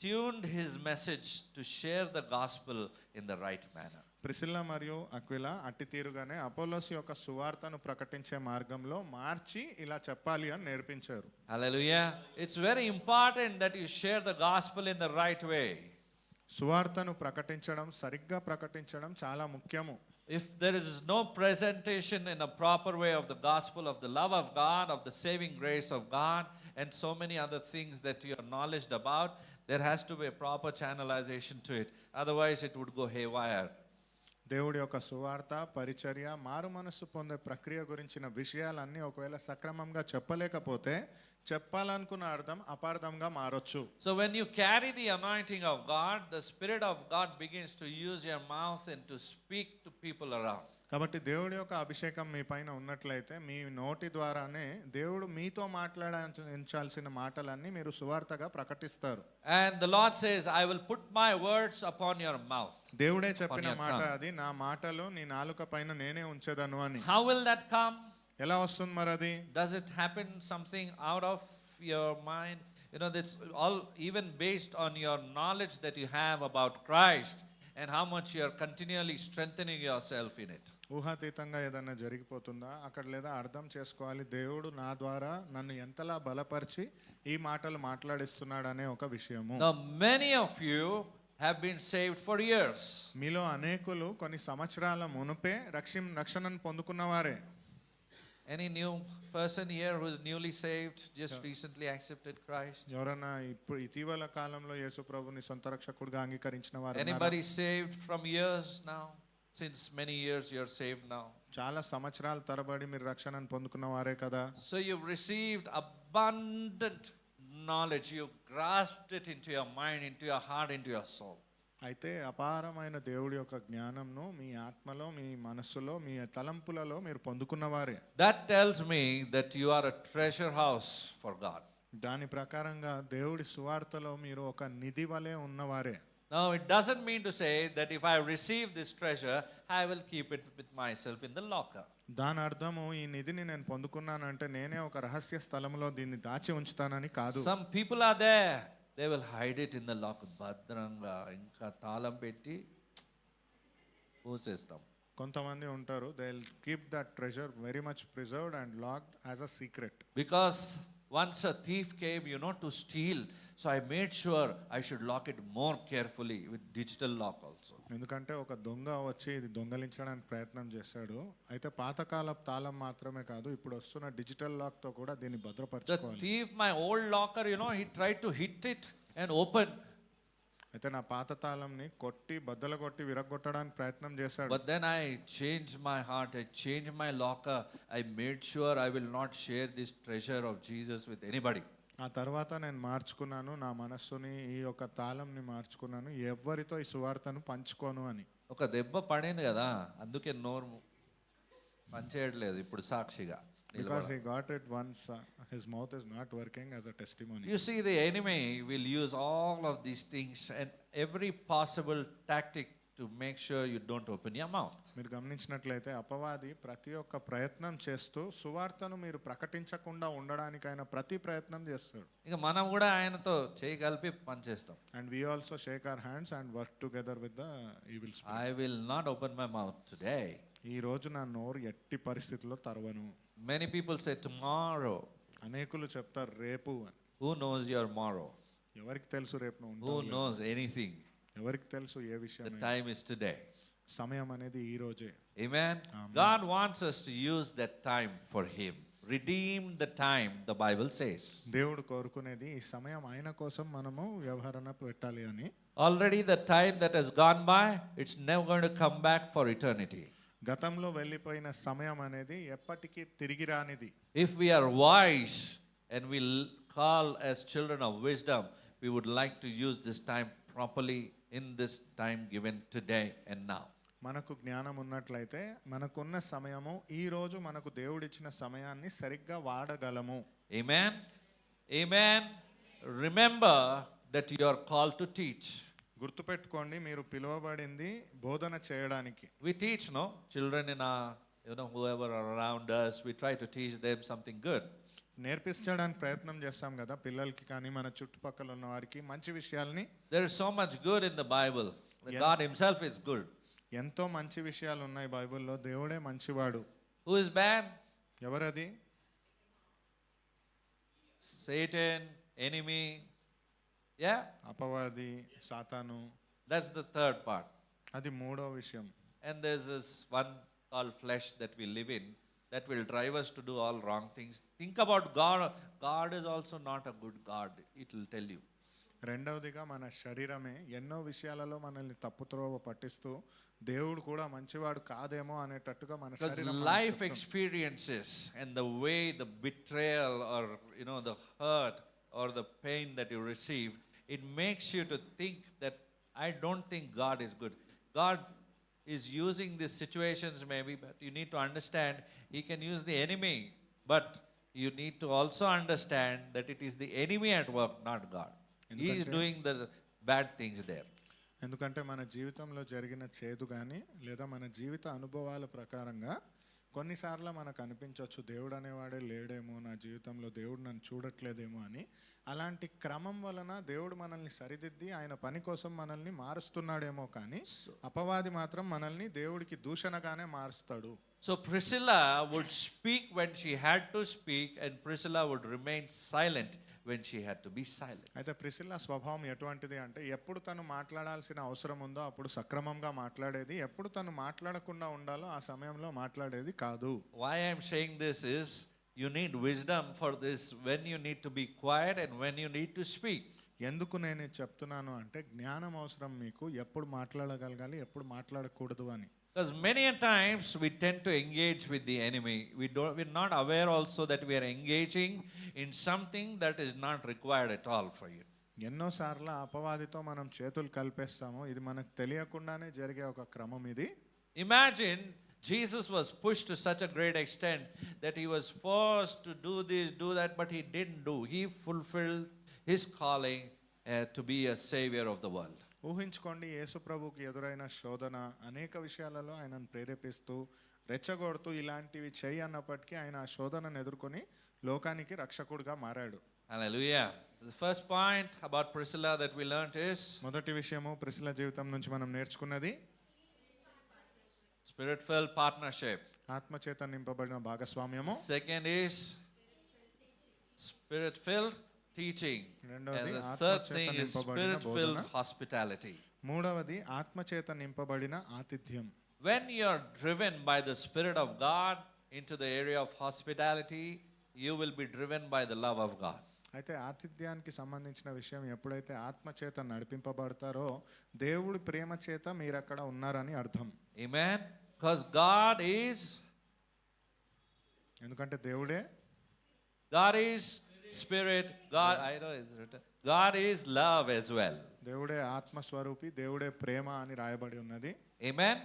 tuned his message to share the gospel in the right manner. Priscilla మరియు అక్విలా అట్టి తీరుగానే అపోలోస్ యొక్క సువార్తను ప్రకటించే మార్గంలో మార్చి ఇలా చెప్పాలి అని నేర్పించారు. Hallelujah. It's very important that you share the gospel in the right way. సువార్తను ప్రకటించడం, సరిగ్గా ప్రకటించడం చాలా ముఖ్యము. If there is no presentation in a proper way of the gospel, of the love of God, of the saving grace of God, and so many other things that you are knowledge about, there has to be a proper channelization to it. Otherwise, it would go haywire. దేవుడి యొక్క సువార్త, పరిచర్య, మారు మనస్సు పొందే ప్రక్రియ గురించిన విషయాలన్నీ ఒకవేళ సక్రమంగా చెప్పలేకపోతే చెప్పాలనుకున్న అర్థం అపార్థంగా మారొచ్చు. So when you carry the anointing of God, the Spirit of God begins to use your mouth and to speak to people around. కాబట్టి దేవుడి యొక్క అభిషేకం మీ పైన ఉన్నట్లయితే మీ నోటి ద్వారానే దేవుడు మీతో మాట్లాడించాల్సిన మాటలన్నీ మీరు సువార్తగా ప్రకటిస్తారు. And the Lord says, I will put my words upon your mouth. దేవుడే చెప్పిన your మాట tongue. అది, నా మాటలు నీ నాలుక పైన నేనే ఉంచెదను అని. How will that come? ఎలా వస్తుంది మరి అది? Does it happen something out of your mind? That's all even based on your knowledge that you have about Christ. and how much you are continually strengthening yourself in it. ఊహాతీతంగా ఏదైనా జరిగిపోతుందా అక్కడ, లేదా అర్థం చేసుకోవాలి దేవుడు నా ద్వారా నన్ను ఎంతలా బలపరిచి ఈ మాటలు మాట్లాడిస్తున్నాడు అనే ఒక విషయము. Now, many of you have been saved for years. మీలో అనేకులు కొన్ని సంవత్సరాల మునుపే రక్షణను పొందుకున్నవారే. Any new person here who is newly saved, just recently accepted Christ? ఎవరైనా ఇప్పుడు ఇటీవల కాలంలో యేసు ప్రభుని సొంత రక్షకుడిగా అంగీకరించిన వారు ఉన్నారా? Anybody saved from years now? Since many years you are saved now. చాలా సంవత్సరాల తరబడి మీరు రక్షణను పొందుకున్న వారే కదా. So you've received abundant knowledge. You've grasped it into your mind, into your heart, into your soul. అయితే అపారమైన దేవుడి యొక్క జ్ఞానంను మీ ఆత్మలో, మీ మనస్సులో, మీ తలంపులలో మీరు పొందుకున్నవారే. That tells me that you are a treasure house for God. దాని ప్రకారంగా దేవుడి సువార్తలో మీరు ఒక నిధి వలె ఉన్నవారే. Now it doesn't mean to say that if I receive this treasure, I will keep it with myself in the locker. దాని అర్థము ఈ నిధిని నేను పొందుకున్నానంటే నేనే ఒక రహస్య స్థలంలో దీన్ని దాచి ఉంచుతానని కాదు. Some people are there, they will hide it in the locker. భద్రంగా ఇంకా తాళం పెట్టి పూసేస్తాం. కొంతమంది ఉంటారు, they will keep that treasure very much preserved and locked as a secret. Because once a thief came, to steal. So I made sure I should lock it more carefully with digital lock also. ఎందుకంటే ఒక దొంగ వచ్చి ఇది దొంగలించడానికి ప్రయత్నం చేశాడు. అయితే పాతకాల తాళం మాత్రమే కాదు, ఇప్పుడు వస్తున్న డిజిటల్ లాక్ తో కూడా దీన్ని The భద్రపరచుకోవాలి. thief, my old locker, he tried to hit it and open. అయితే నా పాత తాళంని కొట్టి బద్దలు కొట్టి విరగొట్టడానికి ప్రయత్నం చేశాడు. But then I changed my heart, I changed my locker. I made sure I will not share this treasure of Jesus with anybody. ఆ తర్వాత నేను మార్చుకున్నాను నా మనస్సుని, ఈ యొక్క తాళంని మార్చుకున్నాను, ఎవరితో ఈ సువార్తను పంచుకోను అని. ఒక దెబ్బ పడింది కదా, అందుకే నోరు పనిచేయట్లేదు ఇప్పుడు సాక్షిగా. Because he got it once, his mouth is not working as a testimony. You see, the enemy will use all of these things and every possible tactic to make sure you don't open your mouth. మీరు గమనించినట్లయితే అపవాది ప్రతి ఒక్క ప్రయత్నం చేస్తూ సువార్తను మీరు ప్రకటించకుండా ఉండడానికైనా ప్రతి ప్రయత్నం చేస్తాడు. ఇక మనం కూడా ఆయనతో చేయి కలిపి పనిచేస్తాం. And we also shake our hands and work together with the evil spirit. I will not open my mouth today. ఈ రోజు నా నోరు ఎట్టి పరిస్థితుల్లో తెరవను. Many people say tomorrow. అనేకులు చెప్తారు రేపు అని. Who knows your tomorrow? ఎవరికి తెలుసు రేపు నువ్వు Who ఉంటావో లేదో? knows anything? ఎవరికి తెలుసు ఏ The విషయం? time is today. సమయం అనేది ఈ రోజే. Amen. God wants us to use that time for Him. Redeem the time, the Bible says. దేవుడు కోరుకునేది ఈ సమయం ఆయన కోసం మనము వ్యవహరణ పెట్టాలి అని. Already the time that has gone by, it's never going to come back for eternity. గతంలో వెళ్ళిపోయిన సమయం అనేది ఎప్పటికీ తిరిగి రానిది. If we are wise and we call as children of wisdom, we would like to use this time properly in this time given today and now. మనకు జ్ఞానం ఉన్నట్లయితే మనకున్న సమయము ఈ రోజు మనకు దేవుడిచ్చిన సమయాన్ని సరిగ్గా వాడగలము. Amen. Amen. Remember that you are called to teach. గుర్తుపెట్టుకోండి, మీరు పిలువబడింది బోధన చేయడానికి. We teach, no? Children in our, whoever are around us, we try to teach them something good. నేర్పించడానికి ప్రయత్నం చేస్తాం కదా పిల్లలకి కానీ మన చుట్టుపక్కల ఉన్న వారికి మంచి విషయాల్ని. There is so much good in the Bible. God Himself is good. ఎంతో మంచి విషయాలు ఉన్నాయి బైబిల్లో. దేవుడే మంచివాడు. Who is bad? ఎవరది? Satan, enemy. Yeah? అపవాది, సాతాను. That's the third part. అది మూడో విషయం. And there's this one called flesh that we live in that will drive us to do all wrong things. Think about God. God is also not a good God. It will tell you. రెండవదిగా మన శరీరమే ఎన్నో విషయాలలో మనల్ని తప్పుత్రోవ పట్టిస్తూ దేవుడు కూడా మంచివాడు కాదేమో అనేటట్టుగా మన Because శరీరం life experiences and the way the betrayal or the hurt or the pain that you received, it makes you to think that I don't think God is good. God is using these situations maybe, but you need to understand He can use the enemy, but you need to also understand that it is the enemy at work, not God. He is doing the bad things there. ఎందుకంటే మన జీవితంలో జరిగిన చేదు కానీ లేదా మన జీవిత అనుభవాల ప్రకారంగా కొన్నిసార్లు మనకు అనిపించవచ్చు దేవుడు అనేవాడే లేడేమో, నా జీవితంలో దేవుడు నన్ను చూడట్లేదేమో అని. అలాంటి క్రమం వలన దేవుడు మనల్ని సరిదిద్ది ఆయన పని కోసం మనల్ని మారుస్తున్నాడేమో కానీ అపవాది మాత్రం మనల్ని దేవుడికి దూషణగానే మారుస్తాడు. So Priscilla would speak when she had to speak, and Priscilla would remain silent when she had to be silent. అయితే ప్రిసిల్లా స్వభావం ఎటువంటిది అంటే ఎప్పుడు తను మాట్లాడాల్సిన అవసరం ఉందో అప్పుడు సక్రమంగా మాట్లాడేది, ఎప్పుడు తను మాట్లాడకుండా ఉండాలో ఆ సమయంలో మాట్లాడేది కాదు. Why I'm saying this is you need wisdom for this, when you need to be quiet and when you need to speak. ఎందుకు నేను ఇది చెప్తున్నాను అంటే జ్ఞానం అవసరం మీకు, ఎప్పుడు మాట్లాడగలగాలి ఎప్పుడు మాట్లాడకూడదు అని. Because many a times we tend to engage with the enemy. We're not aware also that we are engaging in something that is not required at all for you. ఎన్నోసార్లు అపవాదితో మనం చేతులు కలిపేస్తాము, ఇది మనకు తెలియకుండానే జరిగే ఒక క్రమం ఇది. Imagine Jesus was pushed to such a great extent that he was forced to do this, do that, but he didn't do. He fulfilled his calling to be a savior of the world. ఊహించుకోండి, యేసు ప్రభుకి ఎదురైన శోధన అనేక విషయాలలో ఆయనను ప్రేరేపిస్తూ రెచ్చగొడుతూ ఇలాంటివి చేయి అన్నప్పటికీ ఆయన ఆ శోధనను ఎదుర్కొని లోకానికి రక్షకుడిగా మారాడు. Hallelujah. The first point about Priscilla that we learned is మొదటి విషయము ప్రిసిల్ల జీవితం నుంచి మనం నేర్చుకున్నది spirit-filled partnership. ఆత్మచేత నింపబడిన భాగస్వామ్యము. Second is spirit-filled teaching. రెండవది And the ఆత్మచేత third thing is నింపబడిన spirit-filled బోధన. hospitality. మూడవది ఆత్మచేత నింపబడిన ఆతిథ్యం. When you are driven by the Spirit of God into the area of hospitality, you will be driven by the love of God. అయితే ఆతిథ్యానికి సంబంధించిన విషయం ఎప్పుడైతే ఆత్మచేత నడిపింపబడతారో దేవుడి ప్రేమ చేత మీరు అక్కడ ఉన్నారని అర్థం. Amen. Because God is ఎందుకంటే దేవుడే spirit. God, I know it's written. God is love as well. దేవుడే ఆత్మస్వరూపి, దేవుడే ప్రేమ అని రాయబడి ఉన్నది. Amen.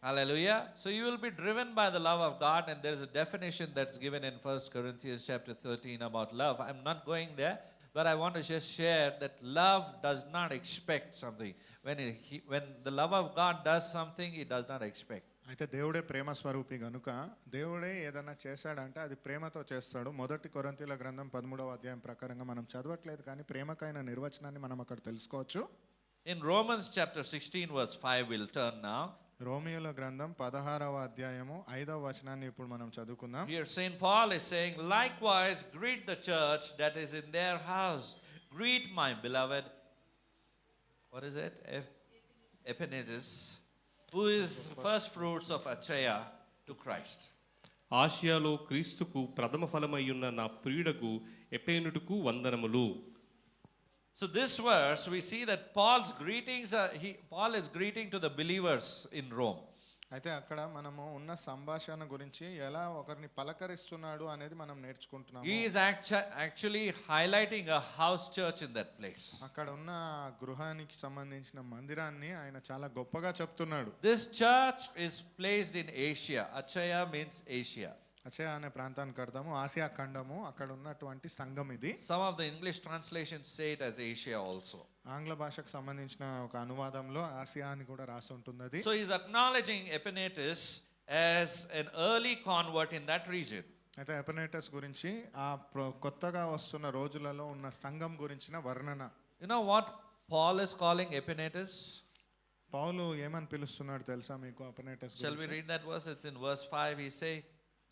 Hallelujah. So you will be driven by the love of God, and there is a definition that's given in 1 Corinthians chapter 13 about love. I'm not going there, but I want to just share that love does not expect something. When the love of God does something, he does not expect. అయితే దేవుడే ప్రేమ స్వరూపి గనుక దేవుడే ఏదైనా చేశాడంటే అది ప్రేమతో చేస్తాడు. మొదటి కొరింథీయుల గ్రంథం 13వ అధ్యాయం ప్రకారంగా మనం చదవట్లేదు కానీ ప్రేమకైన నిర్వచనాన్ని మనం అక్కడ తెలుసుకోవచ్చు. In Romans chapter 16 verse 5 we'll turn now. రోమియోల గ్రంథం 16వ అధ్యాయము 5వ వచనాన్ని ఇప్పుడు మనం చదువుకుందాం. Here St. Paul is saying, likewise greet the church that is in their house. Greet my beloved, what is it? Epaphras, who is first fruits of Achaia to Christ. ఆసియాలో క్రీస్తుకు ప్రథమ ఫలమయ్యున్న నా ప్రియుడకు ఎపేనుటకు వందనములు. So this verse we see that Paul's greetings Paul is greeting to the believers in Rome. అయితే అక్కడ మనము ఉన్న సంభాషణ గురించి ఎలా ఒకరిని పలకరిస్తున్నాడు అనేది మనం నేర్చుకుంటున్నాము. He is actually highlighting a house church in that place. అక్కడ ఉన్న గృహానికి సంబంధించిన మందిరాన్ని ఆయన చాలా గొప్పగా చెప్తున్నాడు. This church is placed in Asia. Achaia means Asia. అచయ అనే ప్రాంతానికి అర్థము ఆసియా ఖండము. అక్కడ ఉన్నటువంటి సంఘం ఇది. Some of the English translations say it as Asia also. ఆంగ్ల భాషకు సంబంధించిన ఒక అనువాదంలో ఆసియా అని కూడా రాసి ఉంటుంది. So he's acknowledging Epaphras as an early convert in that region. అయితే ఎపనేటస్ గురించి ఆ కొత్తగా వస్తున్న రోజులలో ఉన్న సంఘం గురించిన వర్ణన. You know what Paul is calling Epaphras? పౌలు ఏమని పిలుస్తున్నాడు తెలుసా మీకు ఎపనేటస్ Shall we గురించి? read that verse? It's in verse 5. He say,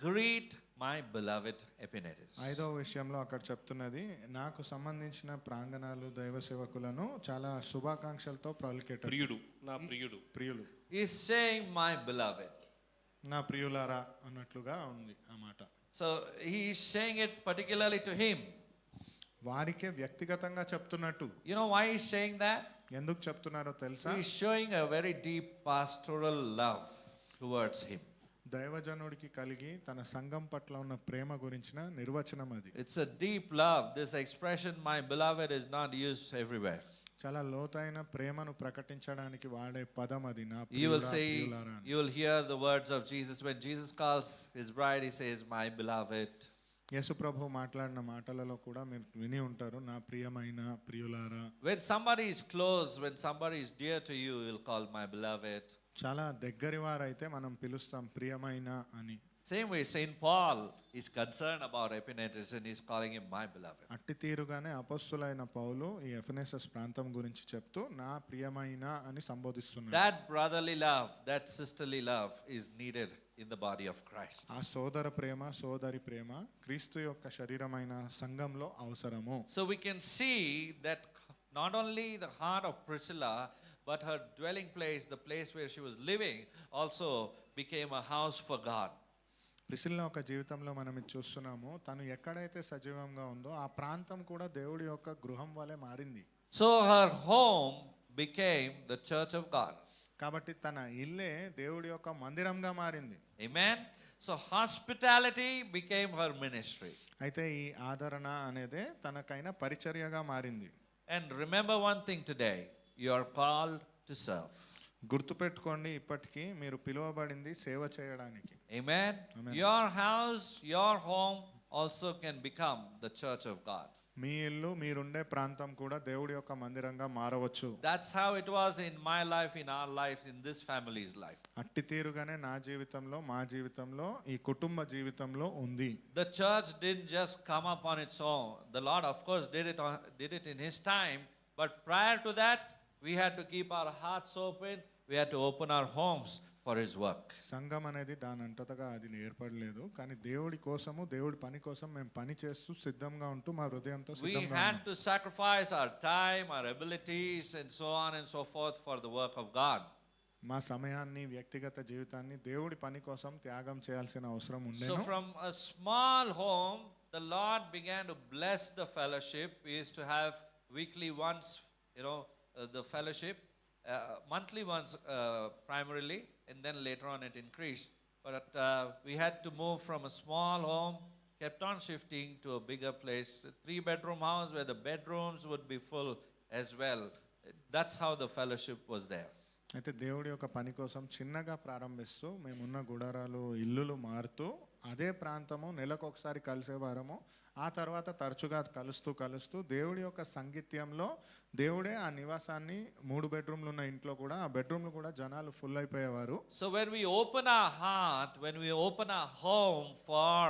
greet my beloved Epaphras. 5వ విషయంలో అక్కడ చెప్తున్నది, నాకు సంబంధించిన ప్రాంగణాలు దైవ సేవకులను చాలా శుభాకాంక్షలతో పలికేట ప్రియుడు, నా ప్రియుడు. ప్రియులు. He's saying my beloved. నా ప్రియులారా అన్నట్లుగా ఉంది ఆ మాట. So he's saying it particularly to him. వారికే వ్యక్తిగతంగా చెప్తున్నట్టు. You know why he's saying that? ఎందుకు చెప్తున్నారో తెలుసా? He's showing a very deep pastoral love towards him. దైవజనుడికి కలిగి తన సంఘం పట్ల ఉన్న ప్రేమ గురించిన నిర్వచనం అది. It's a deep love. This expression my beloved is not used everywhere. చాలా లోతైన ప్రేమను ప్రకటించడానికి వాడే పదం అది, నా You will ప్రియుడా, say, ప్రియులారా అని. you will hear the words of Jesus. When Jesus calls his bride, he says, my beloved. యేసు ప్రభు మాట్లాడిన మాటలలో కూడా మీరు విని ఉంటారు, నా ప్రియమైన ప్రియులారా. When somebody is close, when somebody is dear to you, you'll call my beloved. చాలా దగ్గరి వారైతే మనం పిలుస్తాం ప్రియమైన అని. Same way, Saint Paul is concerned about Epaphras and he's calling him my beloved. అట్టి తీరుగానే అపొస్తలుడైన పౌలు ఈ ఎఫెసస్ ప్రాంతం గురించి చెప్తూ నా ప్రియమైన అని సంబోధిస్తున్నాడు. That brotherly love, that sisterly love is needed in the body of Christ. ఆ సోదర ప్రేమ సోదరి ప్రేమ క్రీస్తు యొక్క శరీరమైన సంఘంలో అవసరము. So we can see that not only the heart of Priscilla, but her dwelling place, the place where she was living, also became a house for God. Priscilla ఒక జీవితంలో మనం ఇది చూస్తున్నాము. తను ఎక్కడైతే సజీవంగా ఉందో ఆ ప్రాంతం కూడా దేవుడి యొక్క గృహం వలె మారింది. So her home became the church of God. కాబట్టి తన ఇల్లే దేవుడి యొక్క మందిరంగా మారింది. Amen. So hospitality became her ministry. అయితే ఈ ఆదరణ అనేదే తనకైన పరిచర్యగా మారింది. And remember one thing today, you are called to serve. గుర్తుపెట్టుకోండి, ఇప్పటికీ మీరు పిలువబడింది సేవ చేయడానికి. Amen. Amen. Your house, your home also can become the church of God. మీ ఇల్లు మీరుండే ప్రాంతం కూడా దేవుడి యొక్క మందిరంగా మారవచ్చు. That's how it was in my life, in our lives, in this family's life. అట్టి తీరుగానే నా జీవితంలో మా జీవితంలో ఈ కుటుంబ జీవితంలో ఉంది. The church didn't just come up on its own. The Lord, of course, did it in His time. But prior to that, we had to keep our hearts open. We had to open our homes for His work. సంఘం అనేది దాని అంతటగా అది ఏర్పడలేదు, కానీ దేవుడి కోసము దేవుడి పని కోసం మేము పని చేస్తూ సిద్ధంగా ఉంటూ మా హృదయంతో We సిద్ధంగా had ఉన్నాం. to sacrifice our time, our abilities, and so on and so forth for the work of God. మా సమయాన్ని వ్యక్తిగత జీవితాన్ని దేవుడి పని కోసం త్యాగం చేయాల్సిన అవసరం So ఉండేను. from a small home, the Lord began to bless the fellowship. We used to have weekly once, the fellowship, monthly ones primarily, and then later on it increased. But we had to move from a small home, kept on shifting to a bigger place, a 3-bedroom house where the bedrooms would be full as well. That's how the fellowship was there. అయితే దేవుడి యొక్క పని కోసం చిన్నగా ప్రారంభిస్తూ మేమున్న గుడారాలు ఇల్లులు మారుతూ అదే ప్రాంతము నెలకు ఒకసారి కలిసేవారము. ఆ తర్వాత తరచుగా కలుస్తూ దేవుడి యొక్క సంగీత్యంలో దేవుడే ఆ నివాసాన్ని 3 బెడ్రూమ్లు ఉన్న ఇంట్లో కూడా ఆ బెడ్రూమ్లు కూడా జనాలు full అయిపోయేవారు. So when we open our heart, when we open our home for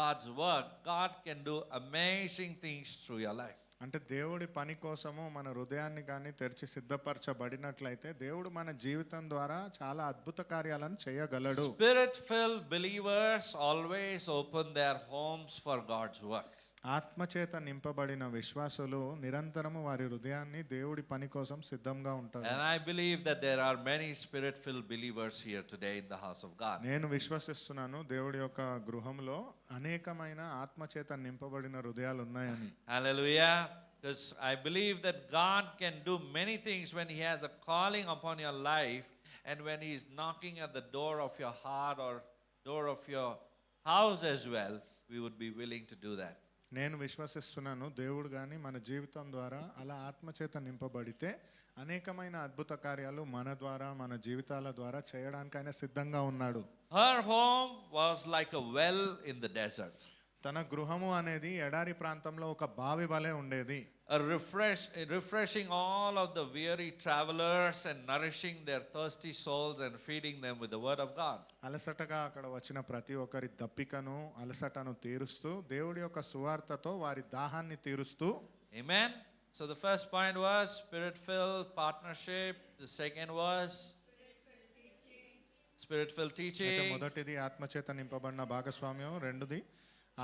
God's work, God can do amazing things through your life. అంటే దేవుడి పని కోసము మన హృదయాన్ని కానీ తెరిచి సిద్ధపరచబడినట్లయితే దేవుడు మన జీవితం ద్వారా చాలా అద్భుత కార్యాలను చేయగలడు. Spirit-filled believers always open their homes for God's work. ఆత్మచేత నింపబడిన విశ్వాసులు నిరంతరము వారి హృదయాన్ని దేవుడి పని కోసం సిద్ధంగా ఉంటారు. And I believe that there are many spirit-filled believers here today in the house of God. నేను విశ్వసిస్తున్నాను దేవుడి యొక్క గృహంలో అనేకమైన ఆత్మచేత నింపబడిన హృదయాలు ఉన్నాయని. Hallelujah. Because I believe that God can do many things when He has a calling upon your life, and when He is knocking at the door of your heart or door of your house as well, we would be willing to do that. నేను విశ్వసిస్తున్నాను దేవుడు కానీ మన జీవితం ద్వారా అలా ఆత్మచేత నింపబడితే అనేకమైన అద్భుత కార్యాలు మన ద్వారా మన జీవితాల ద్వారా చేయడానికైనా సిద్ధంగా ఉన్నాడు. Her home was like a well in the desert. తన గృహము అనేది ఎడారి ప్రాంతంలో ఒక బావి వలె ఉండేది. Refreshing all of the weary travelers and nourishing their thirsty souls and feeding them with the word of God. అలసటగా అక్కడ వచ్చిన ప్రతి ఒక్కరి దప్పికను అలసటను తీరుస్తూ దేవుడి యొక్క సువార్తతో వారి దాహాన్ని తీరుస్తూ. Amen. So the first point was spirit-filled partnership. The second was spirit-filled teaching. మొదటిది ఆత్మచేత నింపబడిన భాగస్వామ్యం, రెండోది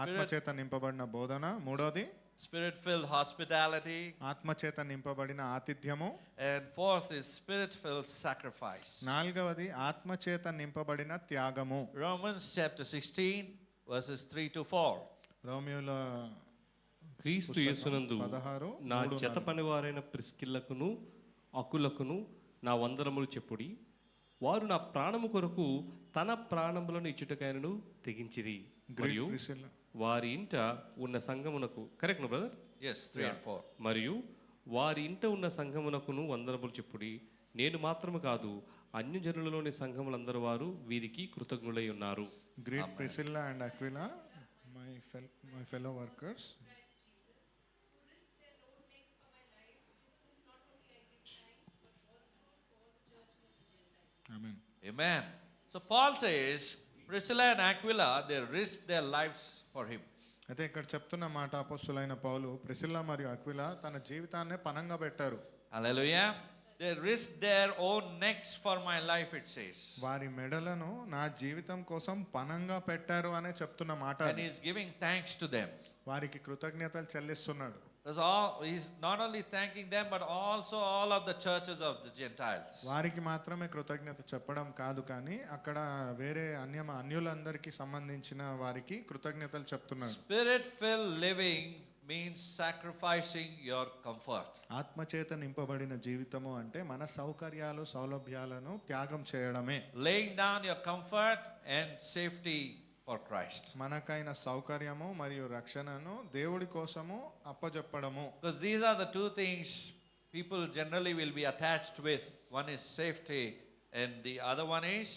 ఆత్మచేత నింపబడిన బోధన, మూడోది spirit-filled hospitality, ఆత్మచేత నింపబడిన ఆతిథ్యము, and fourth is spirit-filled sacrifice. నాలుగవది ఆత్మచేత నింపబడిన త్యాగము. Romans chapter 16 verses 3 to 4. రోమియోల క్రీస్తు యేసునందు 16 నా జత పనివారైన ప్రిస్కిల్లకును అకులకును నా వందనములు చెప్పుడి. వారు నా ప్రాణము కొరకు తన ప్రాణములను ఇచ్చుటకైనను తెగించిరి. మరియు వారి ఇంట ఉన్న సంఘమునకు కరెక్ట్ బ్రదర్ Yes, 3 and 4. మరియు వారి ఇంట ఉన్న సంఘమునకును వందనములు చెప్పుడి. నేను మాత్రము కాదు, అన్యజనులలోని సంఘములందరూ వారు వీరికి కృతజ్ఞులై ఉన్నారు. Great Priscilla and Aquila, my fellow workers. Amen. So Paul says, Priscilla and Aquila, they risked their lives for him. అయితే ఇక్కడ చెప్తున్న మాట అపొస్తలులైన పౌలు ప్రిసిల్లా మరియు అక్విలా తన జీవితాన్నే పణంగా పెట్టారు. Hallelujah. They risked their own necks for my life, it says. వారి మెడలను నా జీవితం కోసం పణంగా పెట్టారు అనే చెప్తున్న మాట. And he's giving thanks to them. వారికి కృతజ్ఞతలు చెల్లిస్తున్నాడు. He's not only thanking them, but also all of the churches of the Gentiles. వారికి మాత్రమే కృతజ్ఞత చెప్పడం కాదు, కానీ అక్కడ వేరే అన్యులందరికీ సంబంధించిన వారికి కృతజ్ఞతలు చెప్తున్నాడు. Spirit-filled living means sacrificing your comfort. ఆత్మచేత నింపబడిన జీవితము అంటే మన సౌకర్యాలు సౌలభ్యాలను త్యాగం చేయడమే. Laying down your comfort and safety for Christ. మనకైన సౌకర్యము మరియు రక్షణను దేవుడి కోసము అప్పజెప్పడము. Because these are the two things people generally will be attached with. One is safety and the other one is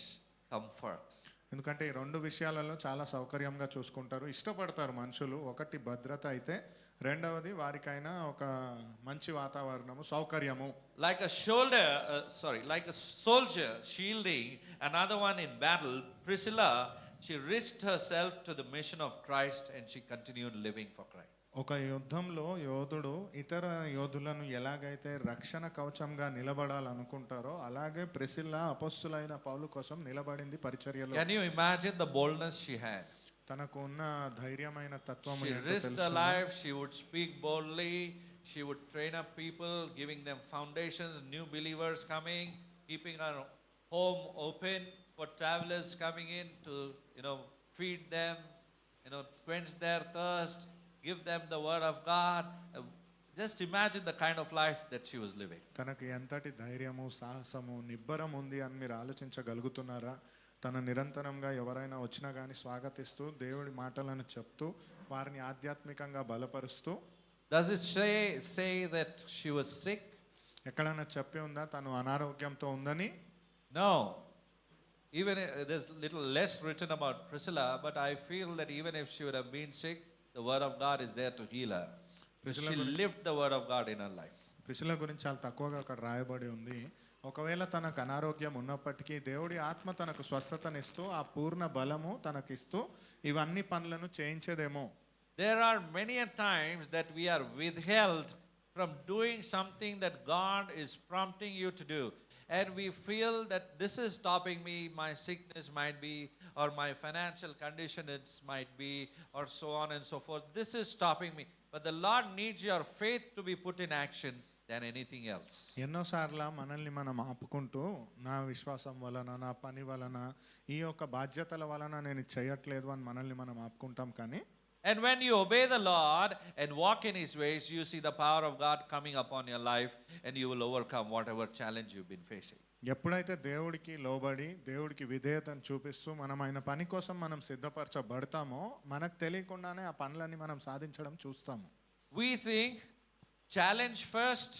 comfort. ఎందుకంటే ఈ రెండు విషయాలలో చాలా సౌకర్యంగా చూసుకుంటారు, ఇష్టపడతారు మనుషులు. ఒకటి భద్రత అయితే, రెండవది వారికైనా ఒక మంచి వాతావరణము, సౌకర్యము. Like a soldier shielding another one in battle, Priscilla, she risked herself to the mission of Christ and she continued living for Christ. ఒక యుద్ధంలో యోధుడు ఇతర యోధులను ఎలాగైతే రక్షణ కవచంగా నిలబడాలనుకుంటారో అలాగే ప్రిసిల్లా అపొస్తలులైన పౌలు కోసం నిలబడింది పరిచర్యలో. Can you imagine the boldness she had? తనకు ఉన్న ధైర్యమైన తత్వం She risked her life. She would speak boldly. She would train up people, giving them foundations, new believers coming, keeping her home open for travelers coming in to, feed them, quench their thirst, give them the word of God. Just imagine the kind of life that she was living. తనకు ఎంతటి ధైర్యము, సాహసము, నిబ్బరం ఉంది అని మీరు ఆలోచించగలుగుతున్నారా? తన నిరంతరంగా ఎవరైనా వచ్చినా కానీ స్వాగతిస్తూ దేవుడి మాటలను చెప్తూ వారిని ఆధ్యాత్మికంగా బలపరుస్తూ. Does it say that she was sick? ఎక్కడైనా చెప్పి ఉందా తను అనారోగ్యంతో ఉందని? No. Even there's little less written about Priscilla, but I feel that even if she would have been sick, the word of God is there to heal her. She lived the word of God in her life. Priscilla గురించి చాలా తక్కువగా అక్కడ రాయబడి ఉంది. ఒకవేళ తనకు అనారోగ్యం ఉన్నప్పటికీ దేవుడి ఆత్మ తనకు స్వస్థతనిస్తూ ఆ పూర్ణ బలము తనకిస్తూ ఇవన్నీ పనులను చేయించేదేమో. There are many a times that we are withheld from doing something that God is prompting you to do. And we feel that this is stopping me, my sickness might be, or my financial condition might be, or so on and so forth. This is stopping me. But the Lord needs your faith to be put in action than anything else. ఎన్నోసార్లు మనల్ని మనం ఆపుకుంటూ నా విశ్వాసం వలన, నా పని వలన, ఈ యొక్క బాధ్యతల వలన నేను చేయట్లేదు అని మనల్ని మనం ఆపుకుంటాం. కానీ And when you obey the Lord and walk in His ways, you see the power of God coming upon your life and you will overcome whatever challenge you've been facing. ఎప్పుడైతే దేవుడికి లోబడి దేవుడికి విధేయతను చూపిస్తూ మనం ఆయన పని కోసం మనం సిద్ధపరచబడతామో మనకు తెలియకుండానే ఆ పనులన్నీ మనం సాధించడం చూస్తాము. We think challenge first,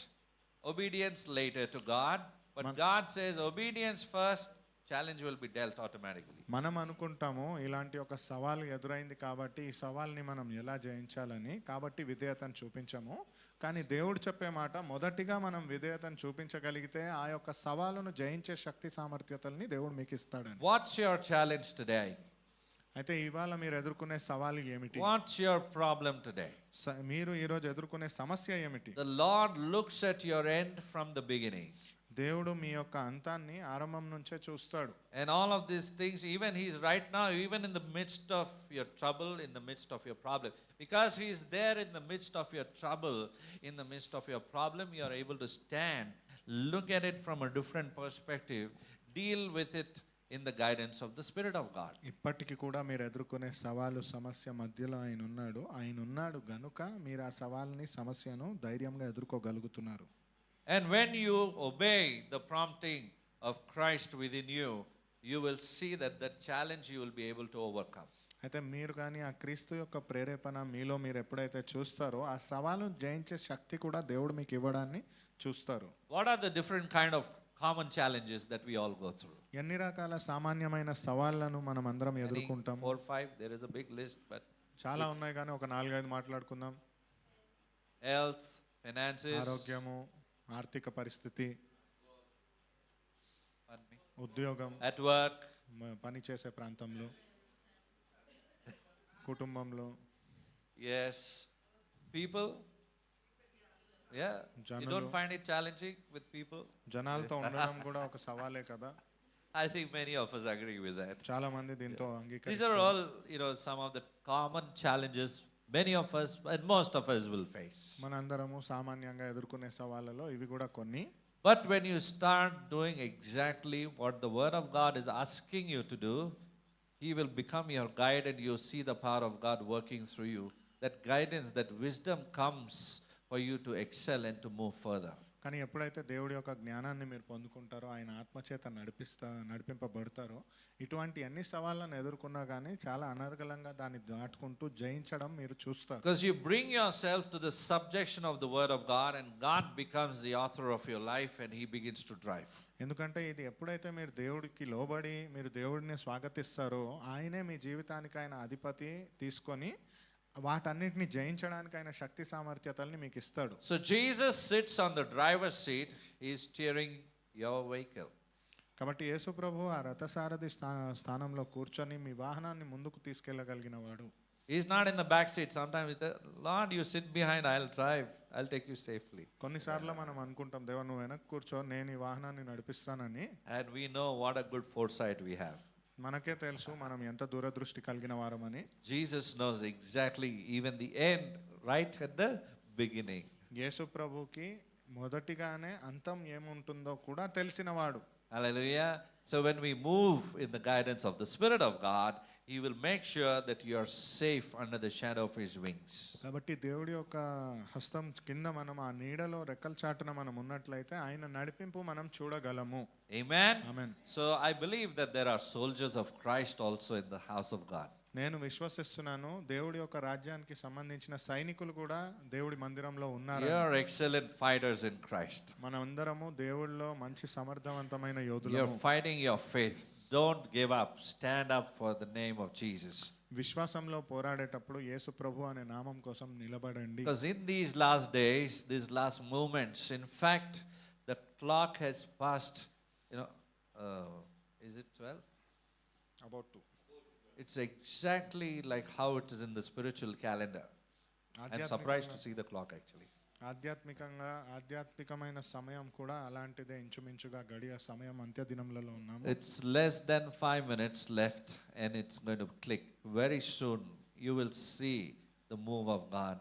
obedience later to God. But God says obedience first, challenge will be dealt automatically. మనం అనుకుంటాము ఇలాంటి ఒక సవాలు ఎదురైంది కాబట్టి ఈ సవాల్ని మనం ఎలా జయించాలని, కాబట్టి విధేయతను చూపించము. కానీ దేవుడు చెప్పే మాట మొదటిగా మనం విధేయతను చూపించగలిగితే ఆ యొక్క సవాలును జయించే శక్తి సామర్థ్యతల్ని దేవుడు మీకు ఇస్తాడని. What's your challenge today? అయితే ఇవాళ మీరు ఎదుర్కొనే సవాలు ఏమిటి? What's your problem today? మీరు ఈరోజు ఎదుర్కొనే సమస్య ఏమిటి? The Lord looks at your end from the beginning. దేవుడు మీ యొక్క అంతాన్ని ఆరంభం నుంచే చూస్తాడు. And all of these things, even He's right now, even in the midst of your trouble, in the midst of your problem. Because He's there in the midst of your trouble, in the midst of your problem, you are able to stand, look at it from a different perspective, deal with it in the guidance of the Spirit of God. ఇప్పటికీ కూడా మీరు ఎదుర్కొనే సవాలు సమస్య మధ్యలో ఆయన ఉన్నాడు గనుక మీరు ఆ సవాల్ని సమస్యను ధైర్యంగా ఎదుర్కోగలుగుతున్నారు. And when you obey the prompting of Christ within you, you will see that challenge you will be able to overcome. అయితే మీరు కానీ ఆ క్రీస్తు యొక్క ప్రేరేపణ మీలో మీరు ఎప్పుడైతే చూస్తారో ఆ సవాలును జయించే శక్తి కూడా దేవుడు మీకు ఇవ్వడాన్ని చూస్తారు. What are the different kind of common challenges that we all go through? ఎన్ని రకాల సామాన్యమైన సవాళ్లను మనం అందరం ఎదుర్కొంటాం? 4 5 there is a big list, but చాలా ఉన్నాయి కానీ ఒక 4-5 మాట్లాడుకుందాం. health, finances, ఆరోగ్యము, ఆర్థిక పరిస్థితి, ఉద్యోగం, at work, పని చేసే ప్రాంతంలో, కుటుంబంలో, Yes. People? Yeah. You జనులు. don't find it challenging with people? జనాలతో ఉండడం కూడా ఒక సవాలే కదా. I think many of us agree with that. చాలా మంది దీంతో These are అంగీకరిస్తారు. all, some of the common challenges many of us and most of us will face. మనందరము సామాన్యంగా ఎదుర్కొనే సవాళ్ళలో ఇవి కూడా కొన్ని. But when you start doing exactly what the Word of God is asking you to do, He will become your guide and you see the power of God working through you. That guidance, that wisdom comes for you to excel and to move further. కానీ ఎప్పుడైతే దేవుడి యొక్క జ్ఞానాన్ని మీరు పొందుకుంటారో, ఆయన ఆత్మచేత నడిపింపబడతారో, ఇటువంటి అన్ని సవాళ్ళను ఎదుర్కొన్నా కానీ చాలా అనర్గళంగా దాన్ని దాటుకుంటూ జయించడం మీరు చూస్తారు. Because you bring yourself to the subjection of the Word of God and God becomes the author of your life and He begins to drive. ఎందుకంటే ఇది ఎప్పుడైతే మీరు దేవుడికి లోబడి మీరు దేవుడిని స్వాగతిస్తారో, ఆయనే మీ జీవితానికి ఆయన అధిపతి తీసుకొని వాటన్నిటిని జయించడానికి ఆయన శక్తి సామర్థ్యతల్ని మీకు ఇస్తాడు. So Jesus sits on the driver's seat, He is steering your vehicle. కాబట్టి యేసు ప్రభు ఆ రథసారథి స్థానంలో కూర్చొని మీ వాహనాన్ని ముందుకు తీసుకెళ్ళగలిగిన వాడు. He's not in the back seat. Sometimes he says, Lord, you sit behind, I'll drive, I'll take you safely. కొన్నిసార్లు మనం అనుకుంటాం, దేవా నువ్వు వెనక్కి కూర్చో, నేను ఈ వాహనాన్ని నడిపిస్తానని. And we know what a good foresight we have. మనకే తెలుసు మనం ఎంత దూరదృష్టి కలిగిన వారమని. Jesus knows exactly even the end, right at the beginning. యేసు ప్రభుకి మొదటిగానే అంతం ఏముంటుందో కూడా తెలిసినవాడు. Hallelujah. So when we move in the guidance of the Spirit of God, He will make sure that you are safe under the shadow of His wings. కాబట్టి దేవుడి యొక్క హస్తం కింద మనం ఆ నీడలో రెక్కల చాటున మనం ఉన్నట్లయితే ఆయన నడిపింపు మనం చూడగలము. Amen. Amen. So I believe that there are soldiers of Christ also in the house of God. నేను విశ్వసిస్తున్నాను, దేవుడి యొక్క రాజ్యానికి సంబంధించిన సైనికులు కూడా దేవుడి మందిరంలో ఉన్నారు. You are excellent fighters in Christ. మనమందరము దేవుడిలో మంచి సమర్థవంతమైన You are యోధులము. fighting your faith. Don't give up. Stand up for the name of Jesus. విశ్వాసంలో పోరాడేటప్పుడు యేసు ప్రభు అనే నామం కోసం నిలబడండి. Because in these last days, these last moments, in fact, the clock has passed, is it 12? About to. It's exactly like how it is in the spiritual calendar. I'm surprised to see the clock actually. ఆధ్యాత్మికమైన సమయం కూడా అలాంటిదే, ఇంచుమించుగా గడియ సమయం అంత్య దినములలో ఉన్నాము. It's less than 5 minutes left and it's going to click. Very soon you will see the move of God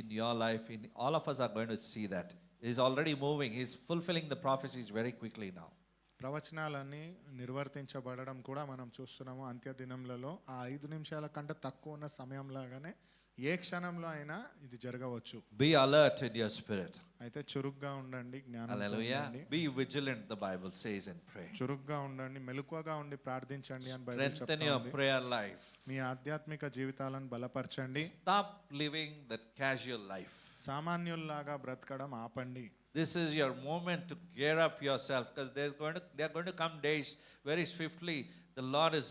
in your life. All of us are going to see that. He's already moving. He's fulfilling the prophecies very quickly now. ప్రవచనాలన్నీ నిర్వర్తించబడడం కూడా మనం చూస్తున్నాము అంత్య దినములలో. ఆ 5 నిమిషాల కంటే తక్కువ ఉన్న సమయం లాగానే ఏ క్షణంలో అయినా ఇది జరగవచ్చు. Be alert in your spirit. అయితే చురుగ్గా ఉండండి, జ్ఞానంతో Hallelujah. ఉండండి. Be vigilant, the Bible says, and pray. చురుగ్గా ఉండండి, మెలకువగా ఉండి ప్రార్థించండి అని బైబిల్ Strengthen your చెప్తుంది. prayer life. మీ ఆధ్యాత్మిక జీవితాలను బలపరచండి. Stop living that casual life. సామాన్యుల్లాగా బ్రతకడం ఆపండి. This is your moment to gear up yourself, because there are going to come days very swiftly. The Lord is,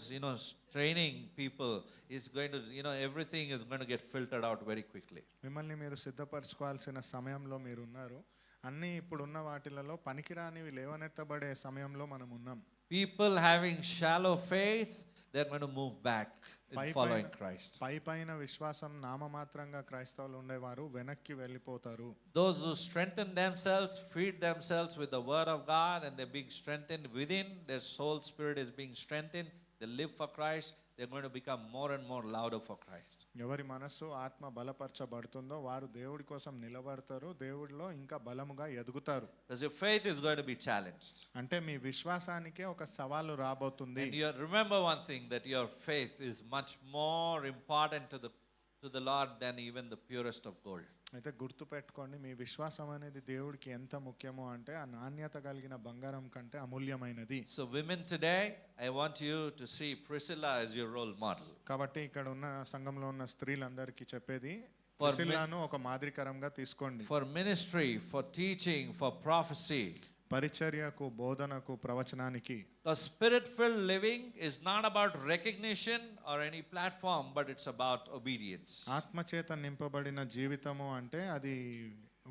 training people. He's going to, everything is going to get filtered out very quickly. మిమ్మల్ని మీరు సిద్ధపరచుకోవాల్సిన సమయంలో మీరు ఉన్నారు. అన్నీ ఇప్పుడున్న వాటిలలో పనికిరానివి లేవనెత్తబడే సమయంలో మనం ఉన్నాం. People having shallow faith, they're going to move back in following Christ. పైపైన విశ్వాసం నామమాత్రంగా క్రైస్తవులు ఉండేవారు వెనక్కి వెళ్ళిపోతారు. Those who strengthen themselves, feed themselves with the word of God, and they're being strengthened within, their soul spirit is being strengthened, they live for Christ, they're going to become more and more louder for Christ. ఎవరి మనస్సు ఆత్మ బలపరచబడుతుందో వారు దేవుడి కోసం నిలబడతారు, దేవుడిలో ఇంకా బలముగా ఎదుగుతారు. Because your faith is going to be challenged. అంటే మీ విశ్వాసానికే ఒక సవాలు రాబోతుంది. And you remember one thing, that your faith is much more important to the Lord than even the purest of gold. అయితే గుర్తు పెట్టుకోండి, మీ విశ్వాసం అనేది దేవుడికి ఎంత ముఖ్యమో అంటే ఆ నాణ్యత కలిగిన బంగారం కంటే అమూల్యమైనది. So women today, I want you to see Priscilla as your role model. కాబట్టి ఇక్కడ ఉన్న సంఘంలో ఉన్న స్త్రీలందరికీ చెప్పేది, ప్రిసిల్లాను ఒక మాదిరికరంగా తీసుకోండి. For ministry, for teaching, for prophecy. పరిచర్యకు, బోధనకు, ప్రవచనానికి. The spirit-filled living is not about recognition or any platform, but it's about obedience. ఆత్మచేత నింపబడిన జీవితము అంటే అది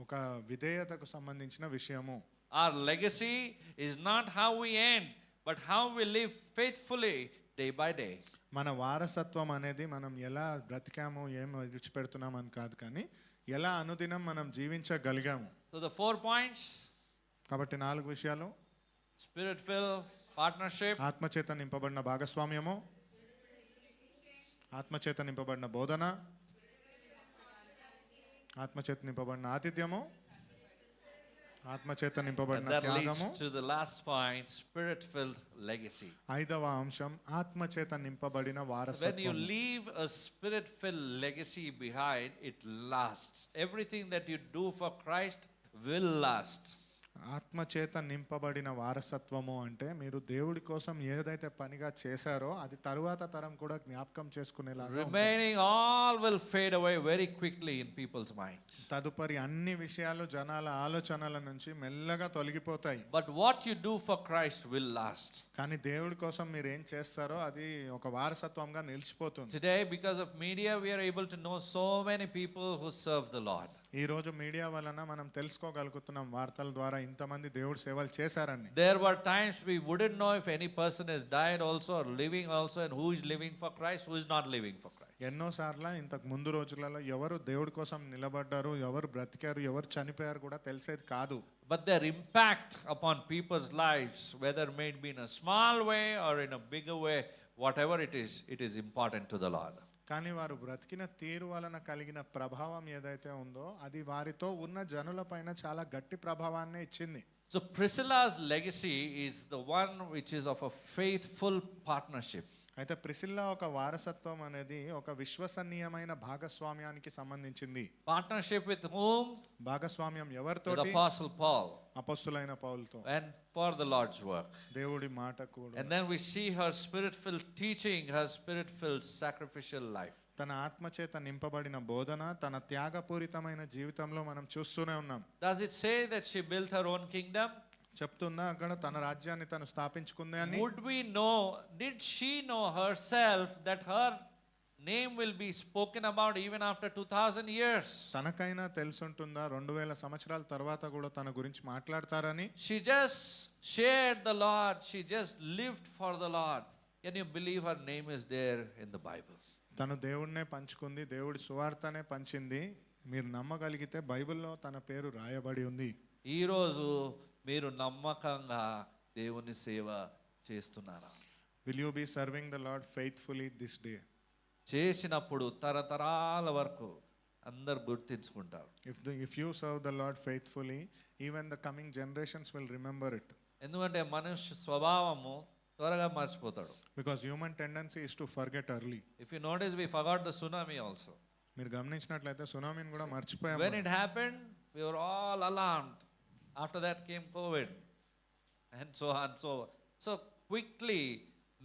ఒక విధేయతకు సంబంధించిన విషయము. Our legacy is not how we end, but how we live faithfully day by day. మన వారసత్వం అనేది మనం ఎలా బ్రతికాము, ఏం విడిచిపెడుతున్నాం అని కాదు, కానీ ఎలా అనుదినం మనం జీవించగలిగాము. So the 4 points: కాబట్టి 4 విషయాలు: Spirit-filled partnership, ఆత్మచేత నింపబడిన భాగస్వామ్యము, ఆత్మచేత నింపబడిన బోధన, ఆత్మచేత నింపబడిన ఆతిథ్యము, ఆత్మచేత and నింపబడిన that త్యాగము. leads to the last point: Spirit-filled legacy. 5వ అంశం ఆత్మచేత నింపబడిన When you వారసత్వం. leave a spirit-filled legacy behind, it lasts. Everything that you do for Christ will last. ఆత్మచేత నింపబడిన వారసత్వము అంటే మీరు దేవుడి కోసం ఏదైతే పనిగా చేశారో అది తరువాత తరం కూడా జ్ఞాపకం చేసుకునేలాగా ఉంటుంది. Remaining all will fade away very quickly in people's minds. తదుపరి అన్ని విషయాలు జనాల ఆలోచనల నుంచి మెల్లగా తొలగిపోతాయి. But what you do for Christ will last. కానీ దేవుడి కోసం మీరు ఏం చేస్తారో అది ఒక వారసత్వంగా నిలిచిపోతుంది. Today, because of media, we are able to know so many people who serve the Lord. ఈ రోజు మీడియా వలన మనం తెలుసుకోగలుగుతున్నాం వార్తల ద్వారా ఇంతమంది దేవుడి సేవలు చేశారని. There were times we wouldn't know if any person has died also or living also, and who is living for Christ, who is not living for Christ. ఎన్నోసార్లు ఇంతకు ముందు రోజులలో ఎవరు దేవుడి కోసం నిలబడ్డారు, ఎవరు బ్రతికారు, ఎవరు చనిపోయారు కూడా తెలిసేది కాదు. But their impact upon people's lives, whether may be in a small way or in a bigger way, whatever it is important to the Lord. కానీ వారు బ్రతికిన తీరు వలన కలిగిన ప్రభావం ఏదైతే ఉందో అది వారితో ఉన్న జనుల పైన చాలా గట్టి ప్రభావాన్ని ఇచ్చింది. So Priscilla's legacy is the one which is of a faithful partnership. అయితే ప్రిసిల్లా ఒక వారసత్వం అనేది ఒక విశ్వసనీయమైన భాగస్వామ్యానికి సంబంధించింది. Partnership with whom? భాగస్వామ్యం With ఎవరితోటి? Apostle Paul, అపొస్తలులైన పౌలుతో, and for the Lord's work. దేవుడి మాట కూడా. And then we see her spirit-filled teaching, her spirit-filled sacrificial life. తన ఆత్మచేత నింపబడిన బోధన, తన త్యాగపూరితమైన జీవితంలో మనం చూస్తూనే ఉన్నాం. Does it say that she built her own kingdom? చెప్తుందా అక్కడ తన రాజ్యాన్ని తను స్థాపించుకుంది అని? Would we know, did she know herself that her name will be spoken about even after 2000 years? తనకైనా తెలుసుంటుందా 2000 సంవత్సరాల తర్వాత కూడా తన గురించి మాట్లాడతారని? She just shared the Lord, she just lived for the Lord. Can you believe her name is there in the Bible? తను దేవుడినే పంచుకుంది, దేవుడి సువార్తనే పంచింది. మీరు నమ్మగలిగితే బైబిల్లో తన పేరు రాయబడి ఉంది. ఈరోజు మీరు నమ్మకంగా దేవుని సేవ చేస్తున్నారా? Will you be serving the Lord faithfully this day? చేసినప్పుడు తరతరాల వరకు అందరు గుర్తించుకుంటారు. If you serve the Lord faithfully, even the coming generations will remember it. ఎందుకంటే మనుష్య స్వభావము త్వరగా మర్చిపోతాడు. Because human tendency is to forget early. If you notice, we forgot the tsunami also. మీరు గమనించినట్లయితే సునామీని కూడా When మర్చిపోయాము. it happened, we were all alarmed. After that came COVID, and so on. So quickly,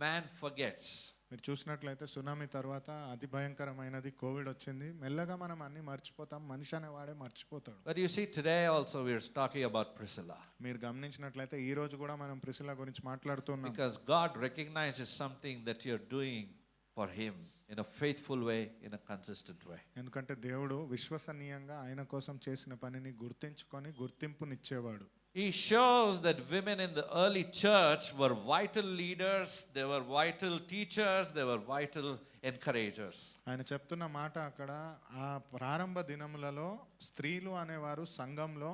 man forgets. మీరు చూసినట్లయితే tsunami తర్వాత అతి భయంకరమైనది Covid వచ్చింది. మెల్లగా మనం అన్ని మర్చిపోతాం, మనిషి అనేవాడే మర్చిపోతాడు. But you see, today also we are talking about Priscilla. మీరు గమనించినట్లయితే ఈ రోజు కూడా మనం ప్రిసిల్లా గురించి మాట్లాడుతున్నాం. Because God recognizes something that you're doing for Him in a faithful way, in a consistent way. ఎందుకంటే దేవుడు విశ్వసనీయంగా ఆయన కోసం చేసిన పనిని గుర్తించుకొని గుర్తింపునిచ్చేవాడు. He shows that women in the early church were vital leaders, they were vital teachers, they were vital encouragers. ఆయన చెప్తున్న మాట అక్కడ, ఆ ప్రారంభ దినములలో స్త్రీలు అనేవారు సంఘంలో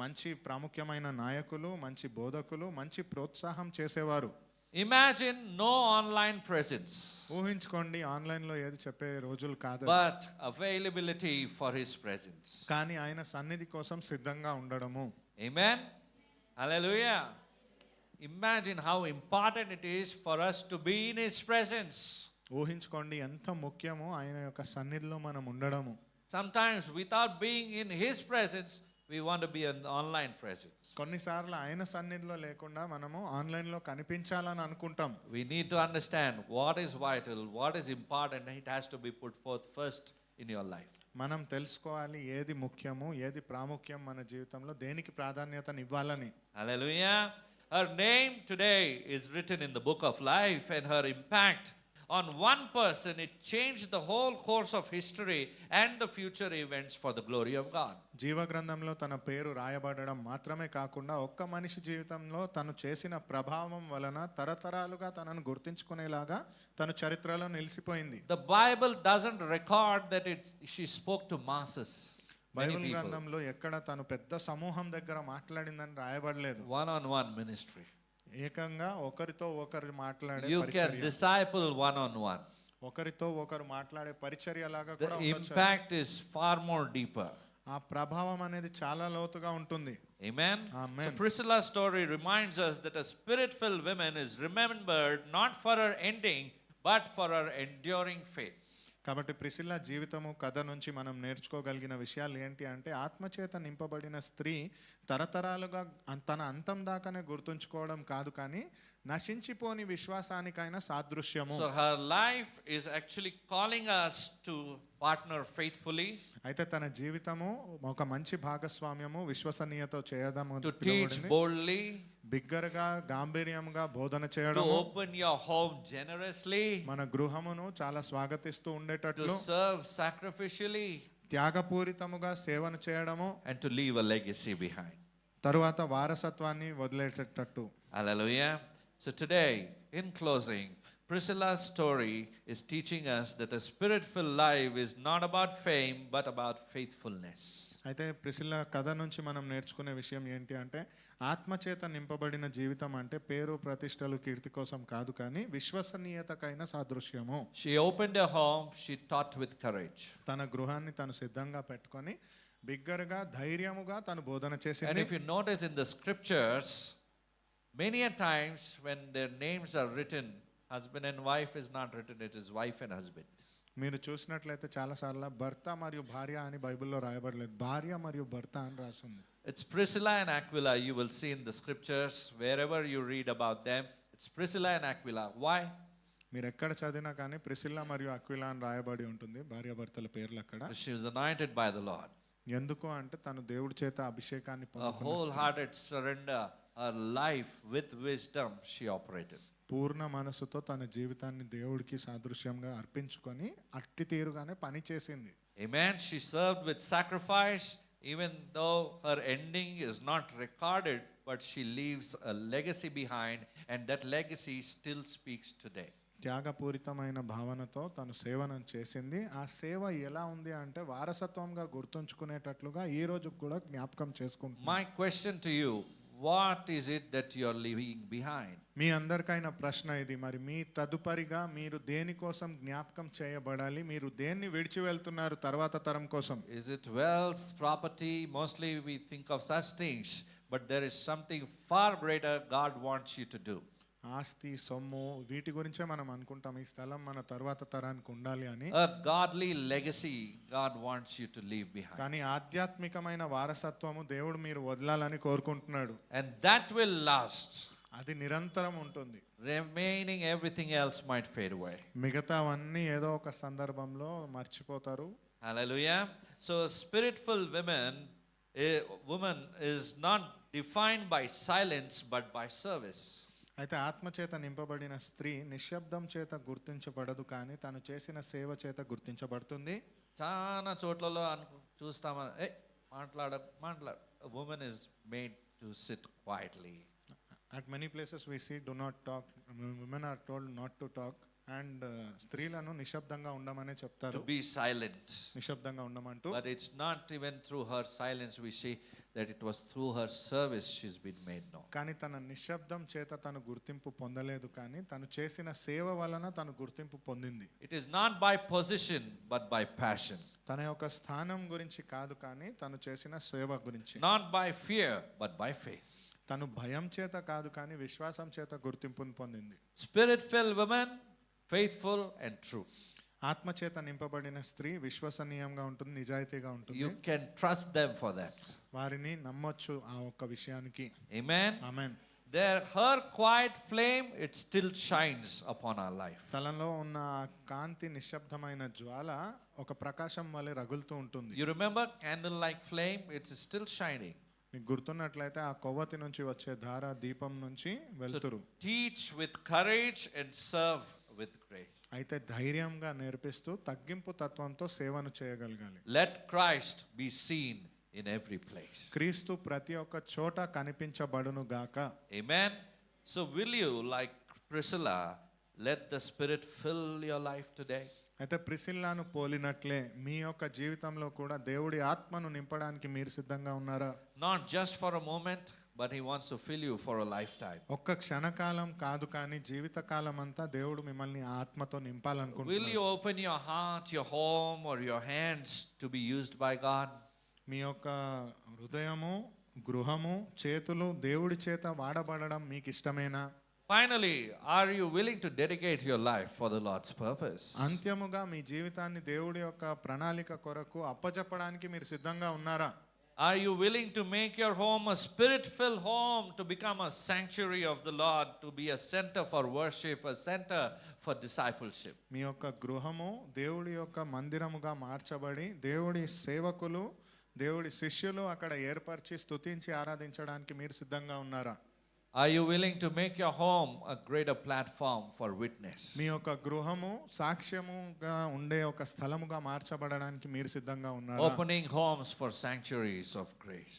మంచి ప్రాముఖ్యమైన నాయకులు, మంచి బోధకులు, మంచి ప్రోత్సాహం చేసేవారు. Imagine no online presence, ఊహించుకోండి, ఆన్లైన్లో ఏది చెప్పే రోజులు కాదు, but availability for His presence. కానీ ఆయన సన్నిధి కోసం సిద్ధంగా ఉండడము. Amen. Hallelujah. Imagine how important it is for us to be in His presence. ఊహించుకోండి ఎంత ముఖ్యమో ఆయన యొక్క సన్నిధిలో మనం ఉండడము. Sometimes without being in His presence, we want to be in online presence. కొన్నిసార్లు ఆయన సన్నిధిలో లేకుండా మనము ఆన్లైన్లో కనిపించాలని అనుకుంటాం. We need to understand what is vital, what is important, and it has to be put forth first in your life. మనం తెలుసుకోవాలి ఏది ముఖ్యము, ఏది ప్రాముఖ్యం మన జీవితంలో, దేనికి ప్రాధాన్యతనివ్వాలని. Hallelujah. Her name today is written in the book of life, and her impact on one person, it changed the whole course of history and the future events for the glory of God. జీవ గ్రంథంలో తన పేరు రాయబడడం మాత్రమే కాకుండా ఒక్క మనిషి జీవితంలో తను చేసిన ప్రభావం వలన తరతరాలుగా తనను గుర్తించుకునేలాగా తన చరిత్రలో నిలిచిపోయింది. The Bible doesn't record that she spoke to masses. Bible గ్రంథంలో ఎక్కడ తను పెద్ద సమూహం దగ్గర మాట్లాడిందని రాయబడలేదు. One-on-one ministry. ఏకంగా ఒకరితో ఒకరు మాట్లాడే You can పరిచర్య, disciple one-on-one. ఒకరితో ఒకరు మాట్లాడే పరిచర్యలాగా The కూడా ఉండొచ్చు. impact is far more deeper. ఆ ప్రభావం అనేది చాలా లోతుగా ఉంటుంది. Amen. Amen. So Priscilla's story reminds us that a spirit-filled woman is remembered not for her ending, but for her enduring faith. కాబట్టి ప్రిసిల్లా జీవితము కథ నుంచి మనం నేర్చుకోగలిగిన విషయాలు ఏంటి అంటే ఆత్మచేత నింపబడిన స్త్రీ తరతరాలుగా తన అంతం దాకానే గుర్తుంచుకోవడం కాదు, కానీ నశించిపోని విశ్వాసానికైనా సాదృశ్యము. So her life is actually calling us to partner faithfully, అయితే తన జీవితము ఒక మంచి భాగస్వామ్యము విశ్వసనీయత చేయడము, to teach boldly, బిగ్గరగా గాంభీర్యంగా బోధన to చేయడం, open your home generously, మన గృహమును చాలా స్వాగతిస్తూ to ఉండేటట్లు, serve sacrificially, త్యాగపూరితముగా సేవను చేయడము, and to leave a legacy behind. తరువాత వారసత్వాన్ని వదిలేటట్టు. Hallelujah. So today, in closing, Priscilla's story is teaching us that a spirit-filled life is not about fame, but about faithfulness. అయితే Priscilla కథ నుంచి మనం నేర్చుకునే విషయం ఏంటి అంటే ఆత్మచేత నింపబడిన జీవితం అంటే పేరు ప్రతిష్టలు కీర్తి కోసం కాదు, కానీ విశ్వసనీయతకైన సాదృశ్యము. She opened her home, she taught with courage. తన గృహాన్ని తను సిద్ధంగా పెట్టుకొని బిగ్గరగా ధైర్యముగా తను బోధన And చేసింది. if you notice in the scriptures, many a times when their names are written, husband and wife is not written, it is wife and husband. మీరు చూసినట్లయితే చాలాసార్లు భర్త మరియు భార్య అని బైబిల్లో రాయబడలేదు, భార్య మరియు భర్త అని రాస్తుంది. It's Priscilla and Aquila, you will see in the scriptures, wherever you read about them, it's Priscilla and Aquila. Why? మీరు ఎక్కడ చదివినా కానీ ప్రిసిల్లా మరియు అక్విలా అని రాయబడి ఉంటుంది, భార్య భర్తల పేర్లు అక్కడ. She was anointed by the Lord. ఎందుకు అంటే తను దేవుడి చేత అభిషేకాన్ని A పొందుకున్న స్త్రీ. wholehearted surrender, her life with wisdom she operated. పూర్ణ మనసుతో తన జీవితాన్ని దేవుడికి సాదృశ్యంగా అర్పించుకొని అట్టి తీరుగానే పని చేసింది. Amen. She served with sacrifice, even though her ending is not recorded, but she leaves a legacy behind, and that legacy still speaks today. త్యాగపూరితమైన భావనతో తను సేవను చేసింది. ఆ సేవ ఎలా ఉంది అంటే వారసత్వంగా గుర్తుంచుకునేటట్లుగా ఈ రోజు కూడా జ్ఞాపకం చేసుకుంటుంది. My question to you, what is it that you are leaving behind? మీ అందరికైనా ప్రశ్న ఇది, మరి మీ తదుపరిగా మీరు దేనికోసం జ్ఞాపకం చేయబడాలి, మీరు దేన్ని విడిచి వెళ్తున్నారు తర్వాత తరం కోసం? Is it wealth, property? Mostly we think of such things, but there is something far greater God wants you to do. ఆస్తి, సొమ్ము, వీటి గురించే మనం అనుకుంటాం ఈ స్థలం మన తర్వాత తరానికి ఉండాలి అని. A godly legacy God wants you to leave behind. కానీ ఆధ్యాత్మికమైన వారసత్వము దేవుడు మీరు వదలాలని కోరుకుంటున్నాడు. And that will last. అది నిరంతరం ఉంటుంది. Remaining everything else might fade away. మిగతావన్నీ ఏదో ఒక సందర్భంలో మర్చిపోతారు. Hallelujah. So a spirit-filled woman is not defined by silence but by service. అయితే ఆత్మచేత నింపబడిన స్త్రీ నిశ్శబ్దం చేత గుర్తించబడదు, కానీ తను చేసిన సేవ చేత గుర్తించబడుతుంది. చాలా చోట్లలో చూస్తామా, మాట్లాడ woman is made to sit quietly. At many places we see do not talk, women are told not to talk, and స్త్రీలను నిశ్శబ్దంగా ఉండమనే చెప్తారు, To be silent. నిశ్శబ్దంగా ఉండమంటూ. But it's not even through her silence we see that it was through her service she's been made known. కానీ తన నిశ్శబ్దం చేత తను గుర్తింపు పొందలేదు, కానీ తను చేసిన సేవ వలన తను గుర్తింపు పొందింది. It is not by position but by passion. తన యొక్క స్థానం గురించి కాదు, కానీ తను చేసిన సేవ గురించి. Not by fear but by faith. తను భయం చేత కాదు, కానీ విశ్వాసం చేత గుర్తింపును పొందింది. Spirit-filled woman, faithful and true. ఆత్మచేత నింపబడిన స్త్రీ విశ్వసనీయంగా ఉంటుంది, నిజాయితీగా ఉంటుంది. You can trust them for that. వారిని నమ్మొచ్చు ఆ ఒక్క విషయానికి. Amen. Amen. Her quiet flame, it still shines upon our life. తనలో ఉన్న ఆ కాంతి నిశ్శబ్దమైన జ్వాల ఒక ప్రకాశం వలె రగులుతూ ఉంటుంది. You remember candle like flame, it's still shining. మీకు గుర్తున్నట్లయితే ఆ కొవ్వొత్తి నుంచి వచ్చే ధార దీపం నుంచి వెళ్తురు. Teach with courage and serve with grace. అయితే ధైర్యంగా నేర్పిస్తూ తగ్గింపు తత్వంతో సేవను చేయగలగాలి. Let Christ be seen in every place. క్రీస్తు ప్రతి ఒక్క చోట కనిపించబడును గాక. Amen. So will you, like Priscilla, let the Spirit fill your life today? అయితే ప్రిసిల్లాను పోలినట్లే మీ యొక్క జీవితంలో కూడా దేవుడి ఆత్మను నింపడానికి మీరు సిద్ధంగా ఉన్నారా? Not just for a moment, but He wants to fill you for a lifetime. ఒక్క క్షణకాలం కాదు కానీ జీవితకాలం అంతా దేవుడు మిమ్మల్ని ఆత్మతో Will నింపాలనుకుంటున్నారు. you open your heart, your home, or your hands to be used by God? మీ యొక్క హృదయము, గృహము, చేతులు దేవుడి చేత వాడబడడం మీకు ఇష్టమేనా? Finally, are you willing to dedicate your life for the Lord's purpose? అంత్యముగా మీ జీవితాన్ని దేవుడి యొక్క ప్రణాళిక కొరకు అప్పచెప్పడానికి మీరు సిద్ధంగా ఉన్నారా? Are you willing to make your home a spirit-filled home, to become a sanctuary of the Lord, to be a center for worship, a center for discipleship? మీ యొక్క గృహము దేవుడి యొక్క మందిరముగా మార్చబడి దేవుడి సేవకులు, దేవుడి శిష్యులు అక్కడ ఏర్పరిచి స్తుతించి ఆరాధించడానికి మీరు సిద్ధంగా ఉన్నారా? Are you willing to make your home a greater platform for witness? మీ యొక్క గృహము సాక్ష్యముగా ఉండే ఒక స్థలముగా మార్చబడడానికి మీరు సిద్ధంగా ఉన్నారా? Opening homes for sanctuaries of grace.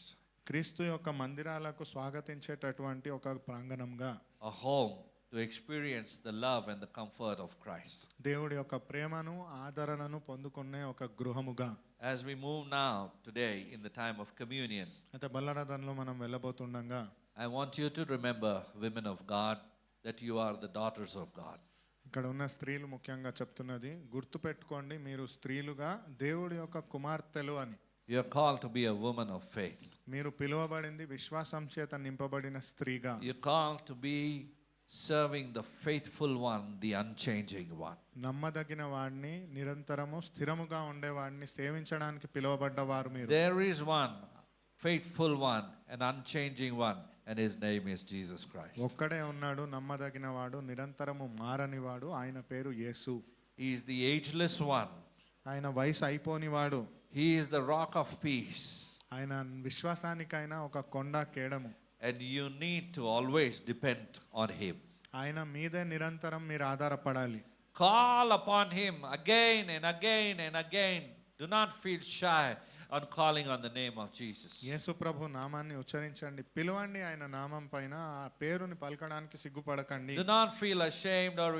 క్రీస్తు యొక్క మందిరాలకు స్వాగతించేటటువంటి ఒక ప్రాంగణంగా, A home to experience the love and the comfort of Christ. దేవుడి యొక్క ప్రేమను ఆదరణను పొందుకునే ఒక గృహముగా. As we move now today in the time of communion, అయితే బల్లరథంలో మనం వెళ్ళబోతుండగా I want you to remember, women of God, that you are the daughters of God. ఇక్కడ ఉన్న స్త్రీలు ముఖ్యంగా చెప్తున్నది, గుర్తుపెట్టుకోండి మీరు స్త్రీలుగా దేవుడి యొక్క కుమార్తెలు అని. You are called to be a woman of faith. మీరు పిలువబడింది విశ్వాసం చేత నింపబడిన స్త్రీగా. You're called to be serving the faithful one, the unchanging one. నమ్మదగిన వాడిని, నిరంతరము స్థిరముగా ఉండేవాడిని సేవించడానికి పిలువబడ్డవారు మీరు. There is one faithful one, an unchanging one, and His name is Jesus Christ. ఒక్కడే ఉన్నాడు నమ్మదగిన వాడు, నిరంతరము మారని వాడు, ఆయన పేరు యేసు. He is the ageless one. ఆయన వయసు అయిపోని వాడు. He is the rock of peace. ఆయన విశ్వాసానికైనా ఒక కొండ కేడము. And you need to always depend on Him. ఆయన మీదే నిరంతరం మీరు ఆధారపడాలి. Call upon Him again and again and again. Do not feel shy on calling on the name of Jesus. యేసు ప్రభు నామాన్ని ఉచ్చరించండి, పిలవండి ఆయన నామం పైన, ఆ పేరుని పలకడానికి సిగ్గుపడకండి. Do not feel ashamed, or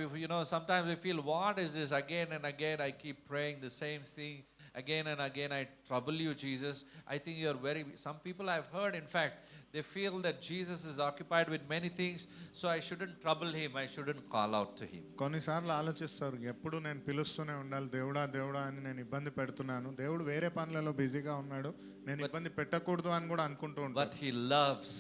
sometimes we feel, what is this again and again? I keep praying the same thing again and again. I trouble you, Jesus. I think you're some people I've heard, in fact, they feel that Jesus is occupied with many things, so I shouldn't trouble Him, I shouldn't call out to Him. కొన్నిసార్లు ఆలోచిస్తారు, ఎప్పుడు నేను పిలుస్తూనే ఉండాలి, దేవుడా దేవుడా అని నేను ఇబ్బంది పెడుతున్నాను, దేవుడు వేరే పనులలో బిజీగా ఉన్నాడు, నేను ఇబ్బంది పెట్టకూడదు అని కూడా అనుకుంటూ ఉంటాను. But He loves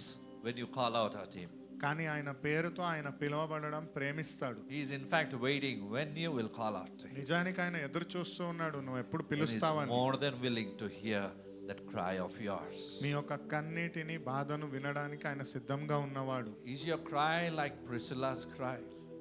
when you call out at Him. కానీ ఆయన పేరుతో ఆయన పిలువబడడం ప్రేమిస్తాడు. He is in fact waiting when you will call out to Him. నిజానికి ఆయన ఎదురు చూస్తూ ఉన్నాడు, నువ్వు ఎప్పుడు And He is పిలుస్తావని. more than willing to hear that cry of yours. మీ యొక్క కన్నీటిని, బాధను వినడానికి ఆయన సిద్ధంగా ఉన్నవాడు. Is your cry like Priscilla's cry?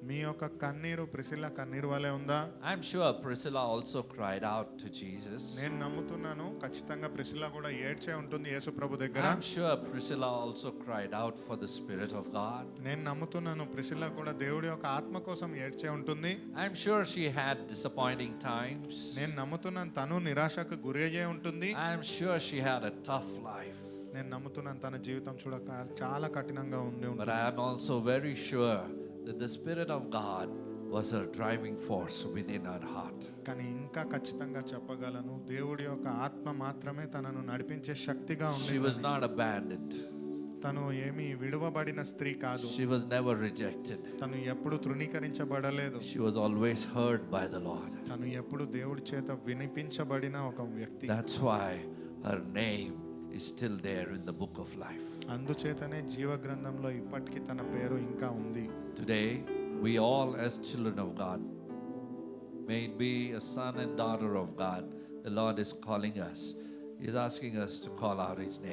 మీ యొక్క కన్నీరు ప్రిసిల్ల కన్నీరు వలె ఉందా? I'm sure Priscilla also cried out to Jesus. నేను నమ్ముతున్నాను ఖచ్చితంగా ప్రిసిల్ల కూడా ఏడ్చే ఉంటుంది యేసు ప్రభు దగ్గర. I'm sure Priscilla also cried out for the Spirit of God. నేను నమ్ముతున్నాను ప్రిసిల్ల కూడా దేవుడి యొక్క ఆత్మ కోసం ఏడ్చే ఉంటుంది. I'm sure she had disappointing times. నేను నమ్ముతున్నాను తను నిరాశకు గురయ్యే ఉంటుంది. I'm sure she had a tough life. నేను నమ్ముతున్నాను తన జీవితం చూడక చాలా కఠినంగా ఉంది But ఉంటుంది. I am also very sure that the Spirit of God was her driving force within her heart. కానీ ఇంకా ఖచ్చితంగా చెప్పగలను, దేవుడి యొక్క ఆత్మ మాత్రమే తనను నడిపించే శక్తిగా She was ఉంది. not abandoned. తను ఏమీ విడువబడిన స్త్రీ కాదు. She was never rejected. తను ఎప్పుడు తృణీకరించబడలేదు. She was always heard by the Lord. తను ఎప్పుడు దేవుడి చేత వినిపించబడిన ఒక వ్యక్తి. That's why her name is still there in the book of life. అందుచేతనే జీవ గ్రంథంలో ఇప్పటికీ తన పేరు ఇంకా ఉంది. Today, we all as children of God, may it be a son and daughter of God, the Lord is calling us. He is asking us to call out His name.